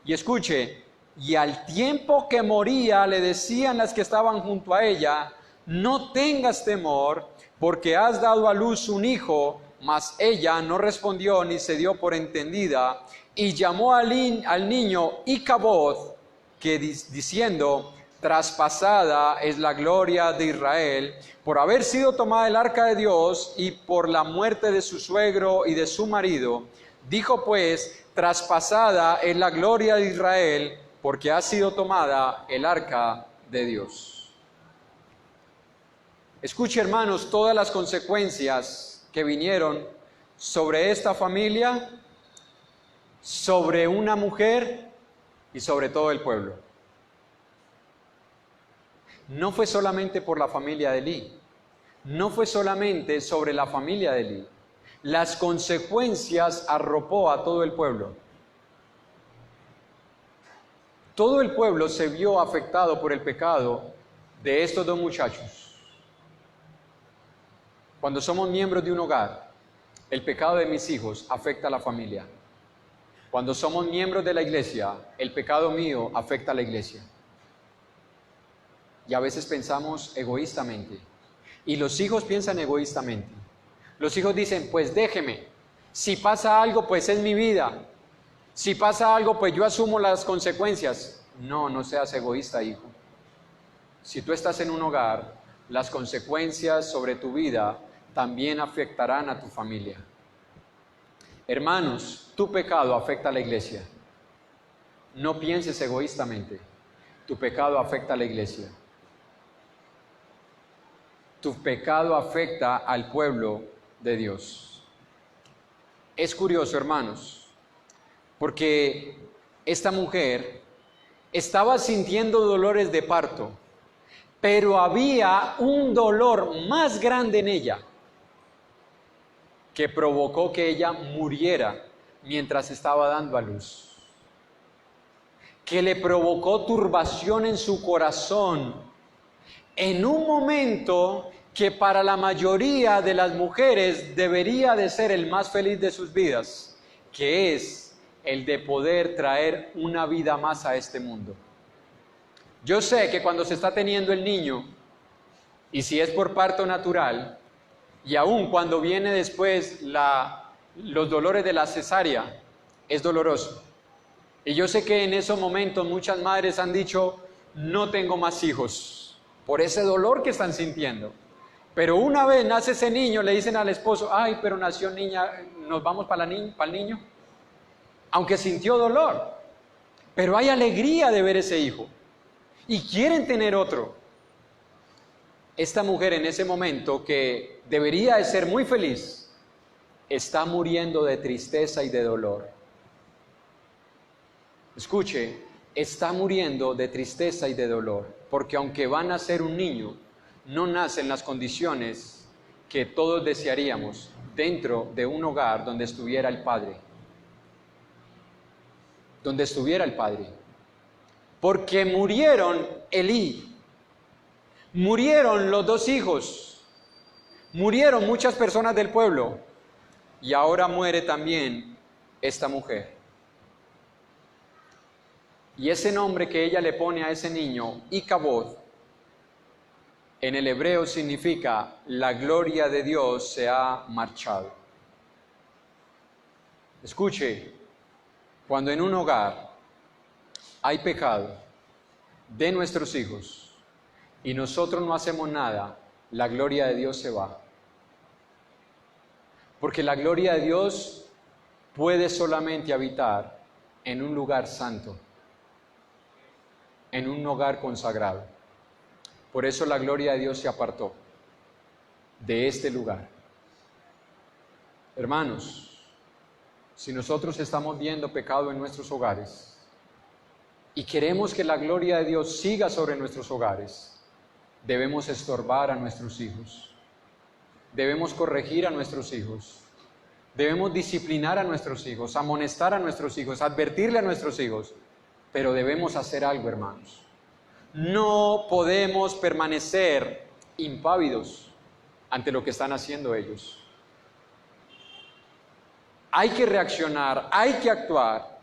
Y escuche, y al tiempo que moría le decían las que estaban junto a ella: no tengas temor, porque has dado a luz un hijo. Mas ella no respondió ni se dio por entendida, y llamó al niño Icaboz, que diciendo: traspasada es la gloria de Israel, por haber sido tomada el arca de Dios y por la muerte de su suegro y de su marido. Dijo pues: traspasada es la gloria de Israel, porque ha sido tomada el arca de Dios. Escuche, hermanos, todas las consecuencias que vinieron sobre esta familia, sobre una mujer y sobre todo el pueblo. No fue solamente por la familia de Elí, no fue solamente sobre la familia de Elí. Las consecuencias arropó a todo el pueblo. Todo el pueblo se vio afectado por el pecado de estos dos muchachos. Cuando somos miembros de un hogar, el pecado de mis hijos afecta a la familia. Cuando somos miembros de la iglesia, el pecado mío afecta a la iglesia. Y a veces pensamos egoístamente. Y los hijos piensan egoístamente. Los hijos dicen: pues déjeme. Si pasa algo, pues es mi vida. Si pasa algo, pues yo asumo las consecuencias. No, no seas egoísta, hijo. Si tú estás en un hogar, las consecuencias sobre tu vida también afectarán a tu familia. Hermanos, tu pecado afecta a la iglesia. No pienses egoístamente. Tu pecado afecta a la iglesia. Tu pecado afecta al pueblo de Dios. Es curioso, hermanos, porque esta mujer estaba sintiendo dolores de parto, pero había un dolor más grande en ella que provocó que ella muriera mientras estaba dando a luz, que le provocó turbación en su corazón, en un momento que para la mayoría de las mujeres debería de ser el más feliz de sus vidas, que es el de poder traer una vida más a este mundo. Yo sé que cuando se está teniendo el niño, y si es por parto natural, y aún cuando viene después los dolores de la cesárea, es doloroso. Y yo sé que en esos momentos muchas madres han dicho: no tengo más hijos, por ese dolor que están sintiendo. Pero una vez nace ese niño, le dicen al esposo: ay, pero nació niña, nos vamos para el niño. Aunque sintió dolor, pero hay alegría de ver ese hijo. Y quieren tener otro. Esta mujer en ese momento, que debería de ser muy feliz, está muriendo de tristeza y de dolor. Escuche, está muriendo de tristeza y de dolor, porque aunque va a nacer un niño, no nace en las condiciones que todos desearíamos dentro de un hogar donde estuviera el padre. Donde estuviera el padre. Porque murieron Elí, murieron los dos hijos, murieron muchas personas del pueblo, y ahora muere también esta mujer. Y ese nombre que ella le pone a ese niño, Icaboz, en el hebreo significa: la gloria de Dios se ha marchado. Escuche, cuando en un hogar hay pecado de nuestros hijos y nosotros no hacemos nada, la gloria de Dios se va. Porque la gloria de Dios puede solamente habitar en un lugar santo, en un hogar consagrado. Por eso la gloria de Dios se apartó de este lugar. Hermanos, si nosotros estamos viendo pecado en nuestros hogares y queremos que la gloria de Dios siga sobre nuestros hogares, debemos estorbar a nuestros hijos, debemos corregir a nuestros hijos, debemos disciplinar a nuestros hijos, amonestar a nuestros hijos, advertirle a nuestros hijos, pero debemos hacer algo, hermanos. No podemos permanecer impávidos ante lo que están haciendo ellos. Hay que reaccionar, hay que actuar,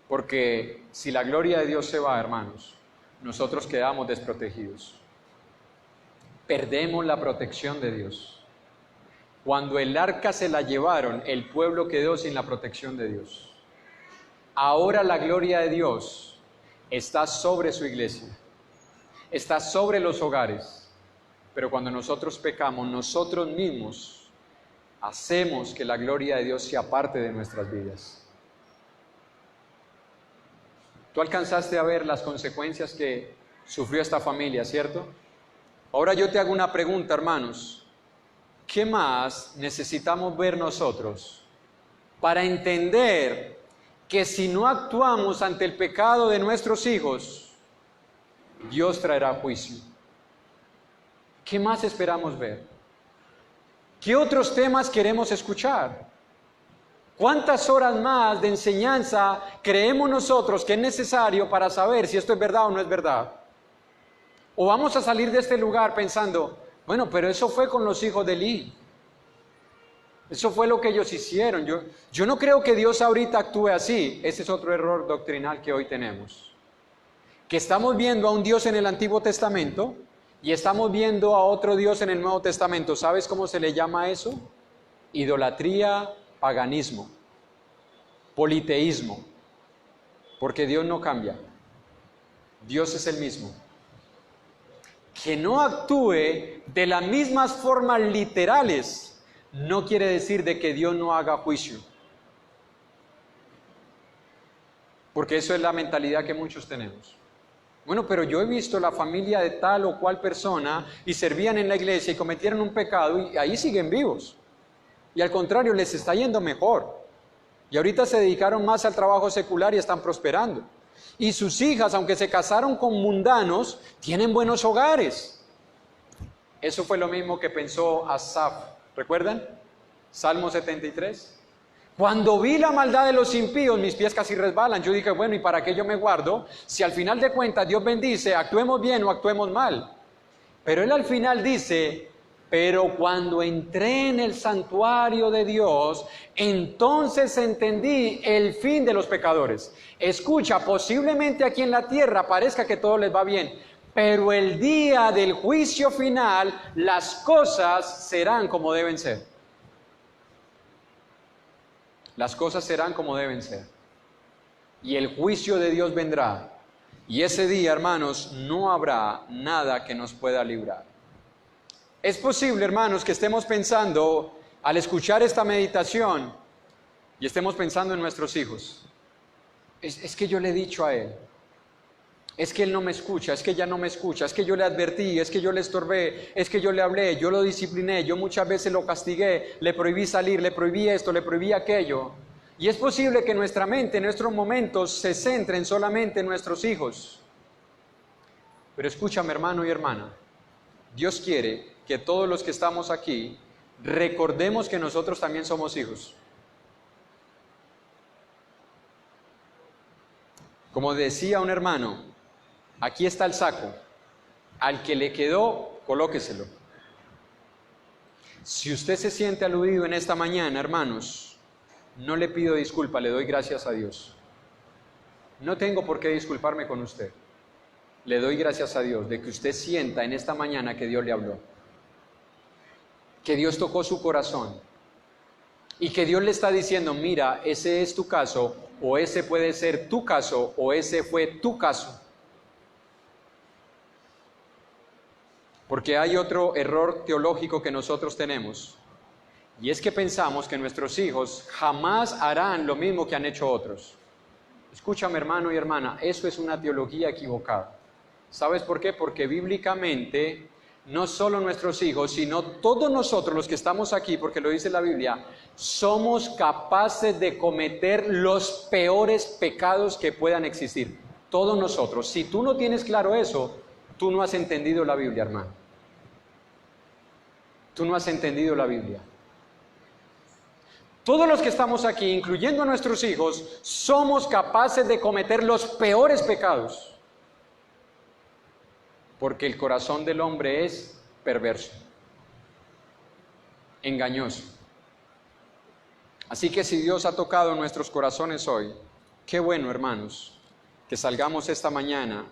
porque si la gloria de Dios se va, hermanos, nosotros quedamos desprotegidos. Perdemos la protección de Dios. Cuando el arca se la llevaron, el pueblo quedó sin la protección de Dios. Ahora la gloria de Dios está sobre su iglesia, está sobre los hogares, pero cuando nosotros pecamos, nosotros mismos hacemos que la gloria de Dios sea parte de nuestras vidas. Tú alcanzaste a ver las consecuencias que sufrió esta familia, ¿cierto? Ahora yo te hago una pregunta, hermanos. ¿Qué más necesitamos ver nosotros para entender que si no actuamos ante el pecado de nuestros hijos, Dios traerá juicio? ¿Qué más esperamos ver? ¿Qué otros temas queremos escuchar? ¿Cuántas horas más de enseñanza creemos nosotros que es necesario para saber si esto es verdad o no es verdad? ¿O vamos a salir de este lugar pensando, bueno, pero eso fue con los hijos de Elí? Eso fue lo que ellos hicieron. Yo no creo que Dios ahorita actúe así. Ese es otro error doctrinal que hoy tenemos. Que estamos viendo a un Dios en el Antiguo Testamento y estamos viendo a otro Dios en el Nuevo Testamento. ¿Sabes cómo se le llama eso? Idolatría, paganismo, politeísmo. Porque Dios no cambia. Dios es el mismo. Que no actúe de las mismas formas literales no quiere decir de que Dios no haga juicio. Porque eso es la mentalidad que muchos tenemos. Bueno, pero yo he visto la familia de tal o cual persona y servían en la iglesia y cometieron un pecado y ahí siguen vivos. Y al contrario, les está yendo mejor. Y ahorita se dedicaron más al trabajo secular y están prosperando. Y sus hijas, aunque se casaron con mundanos, tienen buenos hogares. Eso fue lo mismo que pensó Asaf. ¿Recuerdan? Salmo 73. Cuando vi la maldad de los impíos, mis pies casi resbalan. Yo dije, bueno, ¿y para qué yo me guardo? Si al final de cuentas Dios bendice, actuemos bien o actuemos mal. Pero él al final dice, pero cuando entré en el santuario de Dios, entonces entendí el fin de los pecadores. Escucha, posiblemente aquí en la tierra parezca que todo les va bien, pero el día del juicio final, las cosas serán como deben ser. Las cosas serán como deben ser. Y el juicio de Dios vendrá. Y ese día, hermanos, no habrá nada que nos pueda librar. Es posible, hermanos, que estemos pensando, al escuchar esta meditación, y estemos pensando en nuestros hijos. Es que yo le he dicho a él. Es que él no me escucha, es que ella no me escucha, es que yo le advertí, es que yo le estorbé, es que yo le hablé, yo lo discipliné, yo muchas veces lo castigué, le prohibí salir, le prohibí esto, le prohibí aquello. Y es posible que nuestra mente en nuestros momentos se centren solamente en nuestros hijos. Pero escúchame, hermano y hermana, Dios quiere que todos los que estamos aquí recordemos que nosotros también somos hijos. Como decía un hermano, aquí está el saco, al que le quedó, colóqueselo. Si usted se siente aludido en esta mañana, hermanos, no le pido disculpa, le doy gracias a Dios. No tengo por qué disculparme con usted. Le doy gracias a Dios de que usted sienta en esta mañana que Dios le habló, que Dios tocó su corazón y que Dios le está diciendo, mira, ese es tu caso, o ese puede ser tu caso, o ese fue tu caso. Porque hay otro error teológico que nosotros tenemos, y es que pensamos que nuestros hijos jamás harán lo mismo que han hecho otros. Escúchame, hermano y hermana, eso es una teología equivocada. ¿Sabes por qué? Porque bíblicamente no solo nuestros hijos, sino todos nosotros los que estamos aquí, porque lo dice la Biblia, somos capaces de cometer los peores pecados que puedan existir. Todos nosotros. Si tú no tienes claro eso, tú no has entendido la Biblia, hermano. Tú no has entendido la Biblia. Todos los que estamos aquí, incluyendo a nuestros hijos, somos capaces de cometer los peores pecados. Porque el corazón del hombre es perverso, engañoso. Así que si Dios ha tocado nuestros corazones hoy, qué bueno, hermanos, que salgamos esta mañana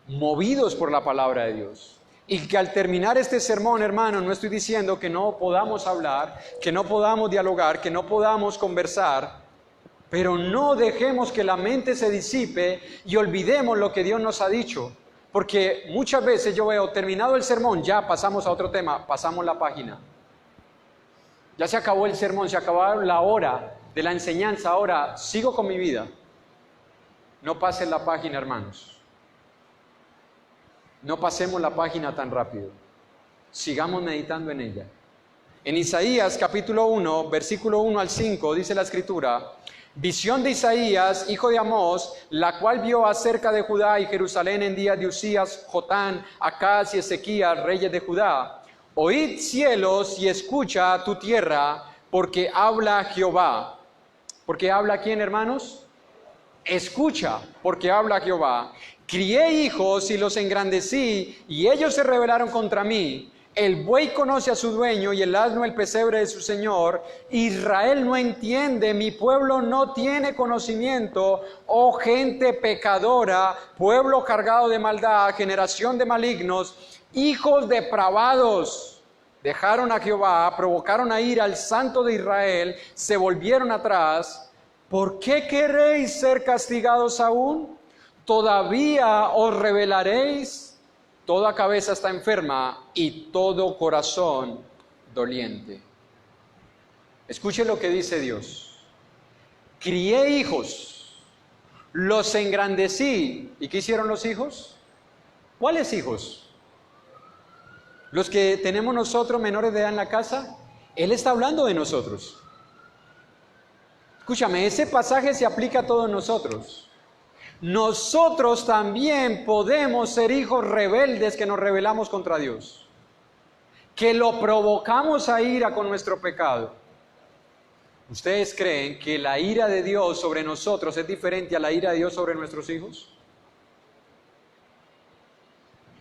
movidos por la palabra de Dios. Y que al terminar este sermón, hermano, no estoy diciendo que no podamos hablar, que no podamos dialogar, que no podamos conversar, pero no dejemos que la mente se disipe y olvidemos lo que Dios nos ha dicho. Porque muchas veces yo veo, terminado el sermón, ya pasamos a otro tema, pasamos la página. Ya se acabó el sermón, se acabó la hora de la enseñanza, ahora sigo con mi vida. No pasen la página, hermanos. No pasemos la página tan rápido. Sigamos meditando en ella. En Isaías capítulo 1, versículo 1 al 5, dice la Escritura: visión de Isaías, hijo de Amós, la cual vio acerca de Judá y Jerusalén en días de Usías, Jotán, Acaz y Ezequías, reyes de Judá. Oíd cielos y escucha tu tierra, porque habla Jehová. ¿Porque habla quién, hermanos? Escucha, porque habla Jehová. Crié hijos y los engrandecí, y ellos se rebelaron contra mí. El buey conoce a su dueño y el asno el pesebre de su señor. Israel no entiende, mi pueblo no tiene conocimiento. Oh gente pecadora, pueblo cargado de maldad, generación de malignos, hijos depravados. Dejaron a Jehová, provocaron a ira al Santo de Israel, se volvieron atrás. ¿Por qué queréis ser castigados aún? ¿Todavía os rebelaréis? Toda cabeza está enferma y todo corazón doliente. Escuche lo que dice Dios. Crié hijos, los engrandecí. ¿Y qué hicieron los hijos? ¿Cuáles hijos? Los que tenemos nosotros menores de edad en la casa. Él está hablando de nosotros. Escúchame, ese pasaje se aplica a todos nosotros. Nosotros también podemos ser hijos rebeldes que nos rebelamos contra Dios, que lo provocamos a ira con nuestro pecado. ¿Ustedes creen que la ira de Dios sobre nosotros es diferente a la ira de Dios sobre nuestros hijos?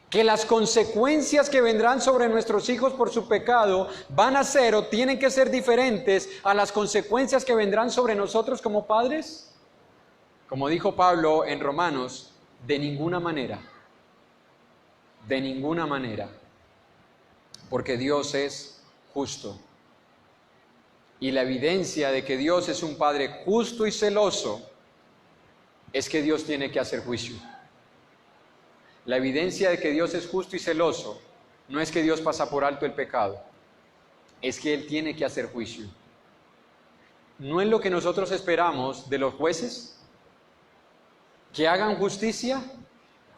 Que las consecuencias que vendrán sobre nuestros hijos por su pecado van a ser o tienen que ser diferentes a las consecuencias que vendrán sobre nosotros como padres. Como dijo Pablo en Romanos, de ninguna manera. De ninguna manera. Porque Dios es justo. Y la evidencia de que Dios es un Padre justo y celoso es que Dios tiene que hacer juicio. La evidencia de que Dios es justo y celoso no es que Dios pasa por alto el pecado, es que Él tiene que hacer juicio. No es lo que nosotros esperamos de los jueces, que hagan justicia.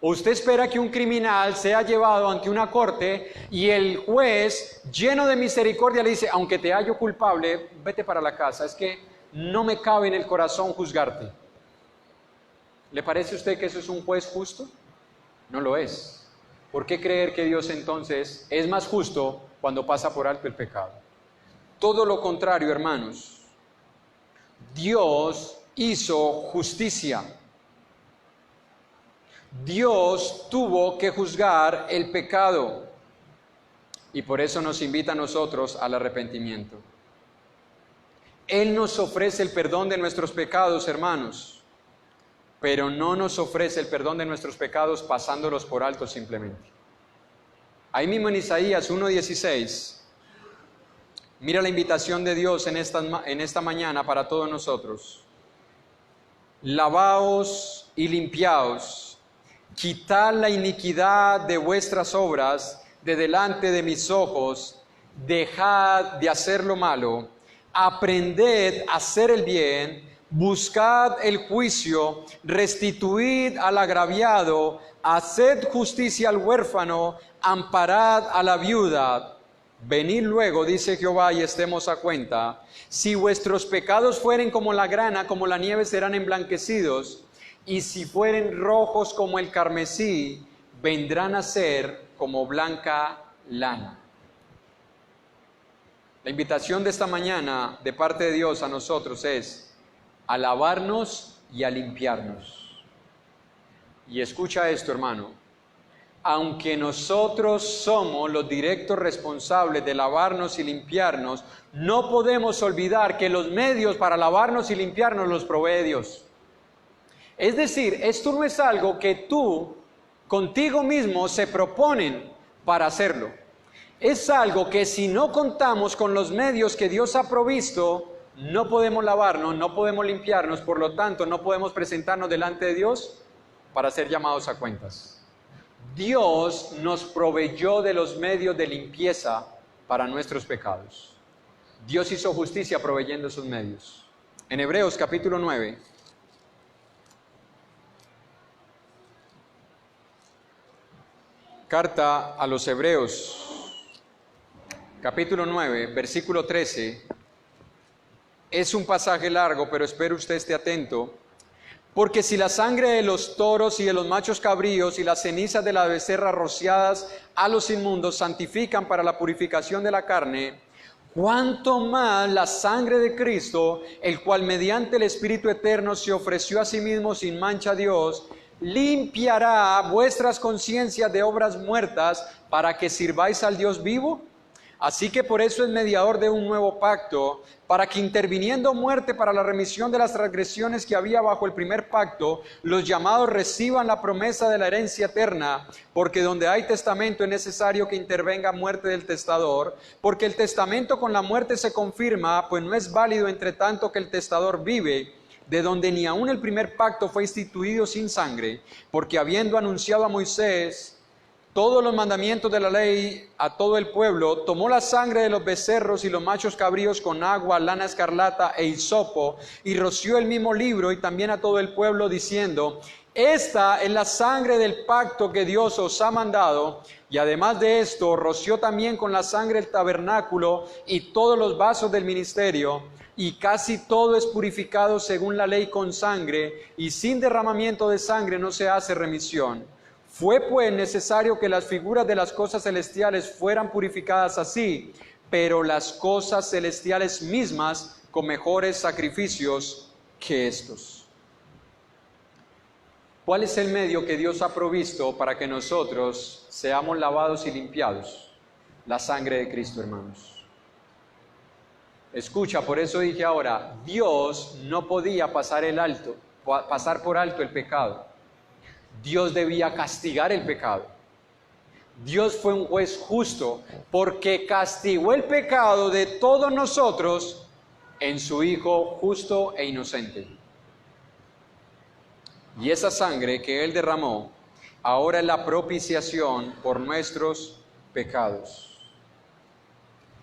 ¿O usted espera que un criminal sea llevado ante una corte y el juez, lleno de misericordia, le dice: aunque te hallo culpable, vete para la casa, es que no me cabe en el corazón juzgarte? ¿Le parece a usted que eso es un juez justo? No lo es. ¿Por qué creer que Dios entonces es más justo cuando pasa por alto el pecado? Todo lo contrario, hermanos. Dios hizo justicia. Dios tuvo que juzgar el pecado y por eso nos invita a nosotros al arrepentimiento. Él nos ofrece el perdón de nuestros pecados, hermanos, pero no nos ofrece el perdón de nuestros pecados pasándolos por alto simplemente. Ahí mismo en Isaías 1:16, mira la invitación de Dios en esta mañana para todos nosotros. Lavaos y limpiaos. Quitad la iniquidad de vuestras obras de delante de mis ojos, dejad de hacer lo malo, aprended a hacer el bien, buscad el juicio, restituid al agraviado, haced justicia al huérfano, amparad a la viuda, venid luego, dice Jehová, y estemos a cuenta. Si vuestros pecados fueren como la grana, como la nieve serán emblanquecidos, y si fueren rojos como el carmesí, vendrán a ser como blanca lana. La invitación de esta mañana de parte de Dios a nosotros es a lavarnos y a limpiarnos. Y escucha esto, hermano. Aunque nosotros somos los directos responsables de lavarnos y limpiarnos, no podemos olvidar que los medios para lavarnos y limpiarnos los provee Dios. Es decir, esto no es algo que tú contigo mismo se proponen para hacerlo. Es algo que si no contamos con los medios que Dios ha provisto, no podemos lavarnos, no podemos limpiarnos, por lo tanto no podemos presentarnos delante de Dios para ser llamados a cuentas. Dios nos proveyó de los medios de limpieza para nuestros pecados. Dios hizo justicia proveyendo esos medios. En Hebreos capítulo 9, carta a los Hebreos, capítulo 9, versículo 13, es un pasaje largo, pero espero usted esté atento. Porque si la sangre de los toros y de los machos cabríos y las cenizas de la becerra rociadas a los inmundos santifican para la purificación de la carne, cuánto más la sangre de Cristo, el cual mediante el Espíritu Eterno se ofreció a sí mismo sin mancha a Dios, limpiará vuestras conciencias de obras muertas para que sirváis al Dios vivo. Así que por eso es mediador de un nuevo pacto, para que interviniendo muerte para la remisión de las transgresiones que había bajo el primer pacto, los llamados reciban la promesa de la herencia eterna, porque donde hay testamento es necesario que intervenga muerte del testador, porque el testamento con la muerte se confirma, pues no es válido entre tanto que el testador vive, de donde ni aun el primer pacto fue instituido sin sangre, porque habiendo anunciado a Moisés todos los mandamientos de la ley a todo el pueblo, tomó la sangre de los becerros y los machos cabríos con agua, lana escarlata e hisopo, y roció el mismo libro y también a todo el pueblo, diciendo: esta es la sangre del pacto que Dios os ha mandado. Y además de esto, roció también con la sangre el tabernáculo y todos los vasos del ministerio, y casi todo es purificado según la ley con sangre, y sin derramamiento de sangre no se hace remisión. Fue pues necesario que las figuras de las cosas celestiales fueran purificadas así, pero las cosas celestiales mismas con mejores sacrificios que estos. ¿Cuál es el medio que Dios ha provisto para que nosotros seamos lavados y limpiados? La sangre de Cristo, hermanos. Escucha, por eso dije ahora, Dios no podía pasar por alto el pecado. Dios debía castigar el pecado. Dios fue un juez justo porque castigó el pecado de todos nosotros en su Hijo justo e inocente. Y esa sangre que Él derramó ahora es la propiciación por nuestros pecados.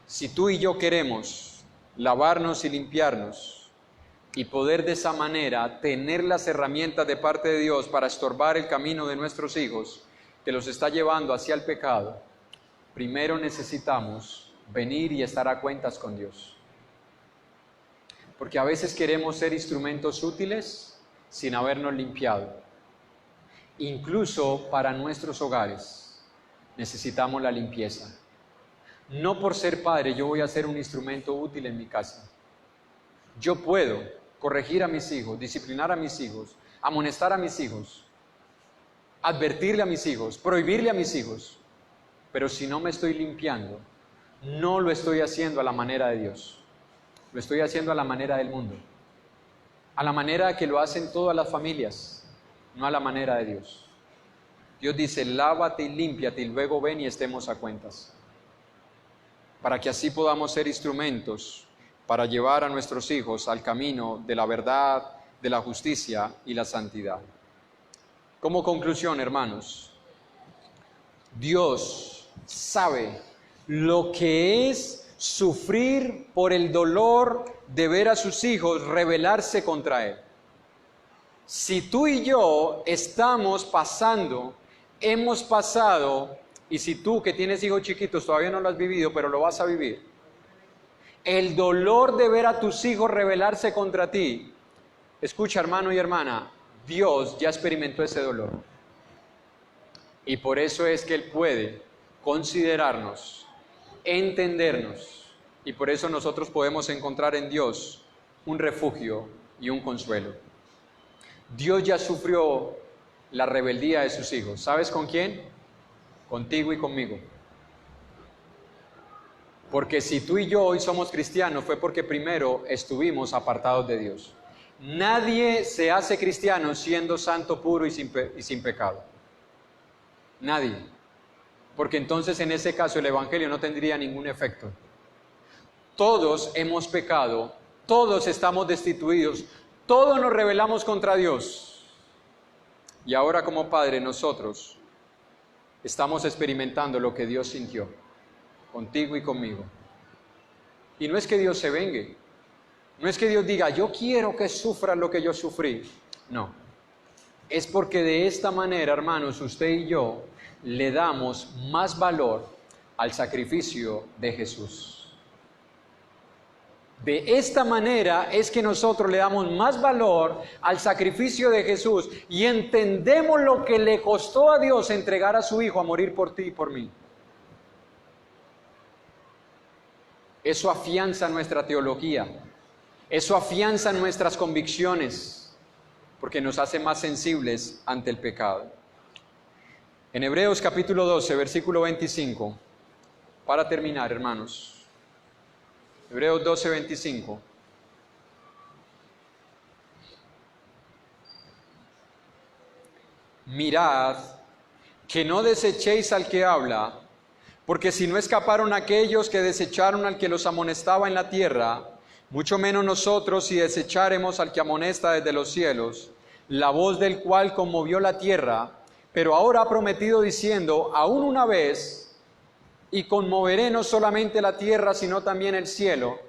Si tú y yo queremos lavarnos y limpiarnos, y poder de esa manera tener las herramientas de parte de Dios para estorbar el camino de nuestros hijos que los está llevando hacia el pecado, primero necesitamos venir y estar a cuentas con Dios. Porque a veces queremos ser instrumentos útiles sin habernos limpiado. Incluso para nuestros hogares necesitamos la limpieza. No por ser padre yo voy a ser un instrumento útil en mi casa. Yo puedo corregir a mis hijos, disciplinar a mis hijos, amonestar a mis hijos, advertirle a mis hijos, prohibirle a mis hijos, pero si no me estoy limpiando, no lo estoy haciendo a la manera de Dios, lo estoy haciendo a la manera del mundo, a la manera que lo hacen todas las familias, no a la manera de Dios. Dios dice: lávate y límpiate y luego ven y estemos a cuentas, para que así podamos ser instrumentos para llevar a nuestros hijos al camino de la verdad, de la justicia y la santidad. Como conclusión, hermanos, Dios sabe lo que es sufrir por el dolor de ver a sus hijos rebelarse contra Él. Si tú y yo hemos pasado y si tú que tienes hijos chiquitos todavía no lo has vivido, pero lo vas a vivir, el dolor de ver a tus hijos rebelarse contra ti, escucha hermano y hermana, Dios ya experimentó ese dolor. Y por eso es que Él puede considerarnos, entendernos, y por eso nosotros podemos encontrar en Dios un refugio y un consuelo. Dios ya sufrió la rebeldía de sus hijos. ¿Sabes con quién? Contigo y conmigo. Porque si tú y yo hoy somos cristianos fue porque primero estuvimos apartados de Dios. Nadie se hace cristiano siendo santo, puro y sin pecado. Nadie. Porque entonces en ese caso el evangelio no tendría ningún efecto. Todos hemos pecado, todos estamos destituidos, todos nos rebelamos contra Dios. Y ahora como Padre nosotros estamos experimentando lo que Dios sintió, contigo y conmigo. Y no es que Dios se vengue, no es que Dios diga, yo quiero que sufra lo que yo sufrí. No, es porque de esta manera, hermanos, usted y yo le damos más valor al sacrificio de Jesús. De esta manera es que nosotros le damos más valor al sacrificio de Jesús y entendemos lo que le costó a Dios entregar a su Hijo a morir por ti y por mí. Eso afianza nuestra teología, eso afianza nuestras convicciones, porque nos hace más sensibles ante el pecado. En Hebreos capítulo 12, versículo 25, para terminar, hermanos. Hebreos 12, 25. Mirad que no desechéis al que habla, porque si no escaparon aquellos que desecharon al que los amonestaba en la tierra, mucho menos nosotros si desecharemos al que amonesta desde los cielos, la voz del cual conmovió la tierra, pero ahora ha prometido diciendo, aún una vez, y conmoveré no solamente la tierra, sino también el cielo.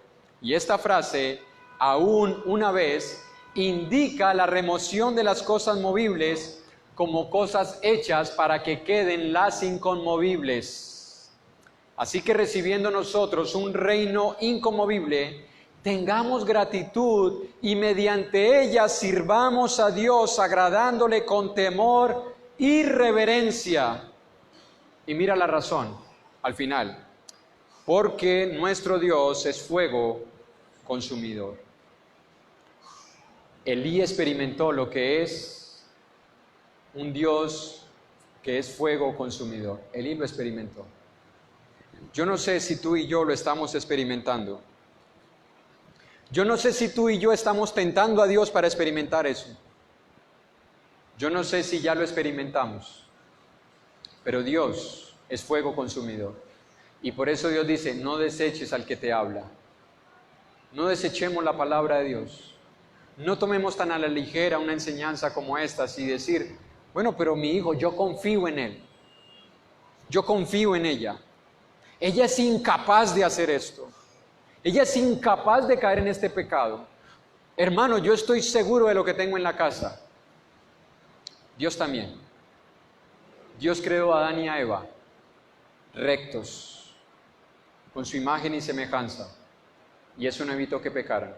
Y esta frase, aún una vez, indica la remoción de las cosas movibles como cosas hechas para que queden las inconmovibles. Así que recibiendo nosotros un reino inconmovible, tengamos gratitud y mediante ella sirvamos a Dios agradándole con temor y reverencia. Y mira la razón al final, porque nuestro Dios es fuego consumidor. Elí experimentó lo que es un Dios que es fuego consumidor. Elí lo experimentó. Yo no sé si tú y yo lo estamos experimentando. Yo no sé si tú y yo estamos tentando a Dios para experimentar eso. Yo no sé si ya lo experimentamos, pero Dios es fuego consumidor. Y por eso Dios dice, no deseches al que te habla. No desechemos la palabra de Dios. No tomemos tan a la ligera una enseñanza como esta y decir, bueno, pero mi hijo, yo confío en él. Yo confío en ella. Ella es incapaz de hacer esto. Ella es incapaz de caer en este pecado. Hermano, yo estoy seguro de lo que tengo en la casa. Dios también. Dios creó a Adán y a Eva rectos, con su imagen y semejanza. Y eso no evitó que pecaran.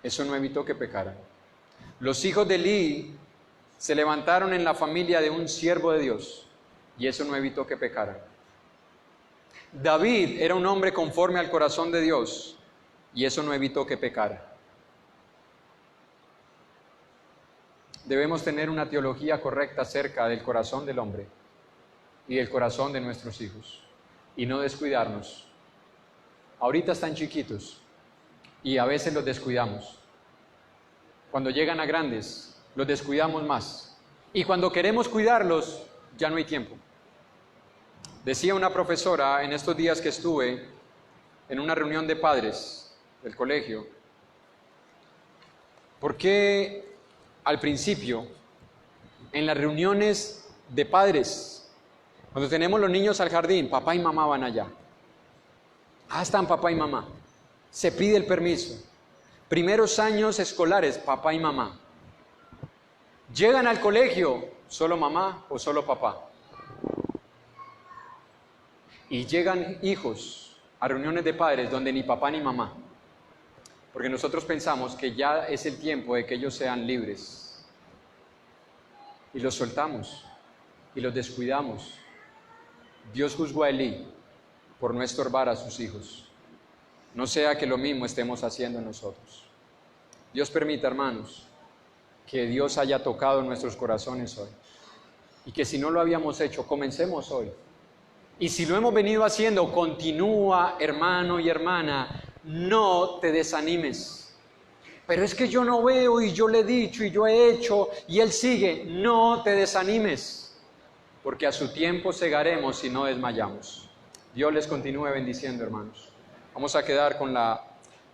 Eso no evitó que pecaran. Los hijos de Elí se levantaron en la familia de un siervo de Dios. Y eso no evitó que pecaran. David era un hombre conforme al corazón de Dios. Y eso no evitó que pecara. Debemos tener una teología correcta acerca del corazón del hombre y del corazón de nuestros hijos. Y no descuidarnos. Ahorita están chiquitos y a veces los descuidamos. Cuando llegan a grandes, los descuidamos más. Y cuando queremos cuidarlos, ya no hay tiempo. Decía una profesora en estos días que estuve en una reunión de padres del colegio, ¿por qué al principio, en las reuniones de padres, cuando tenemos los niños al jardín, papá y mamá van allá? Están papá y mamá. Se pide el permiso. Primeros años escolares, papá y mamá. Llegan al colegio, solo mamá o solo papá. Y llegan hijos a reuniones de padres donde ni papá ni mamá, porque nosotros pensamos que ya es el tiempo de que ellos sean libres. Y los soltamos y los descuidamos. Dios juzgó a Elí por no estorbar a sus hijos. No sea que lo mismo estemos haciendo nosotros. Dios permita, hermanos, que Dios haya tocado nuestros corazones hoy. Y que si no lo habíamos hecho, comencemos hoy. Y si lo hemos venido haciendo, continúa, hermano y hermana, no te desanimes. Pero es que yo no veo y yo le he dicho y yo he hecho y él sigue. No te desanimes, porque a su tiempo segaremos si no desmayamos. Dios les continúe bendiciendo, hermanos. Vamos a quedar con la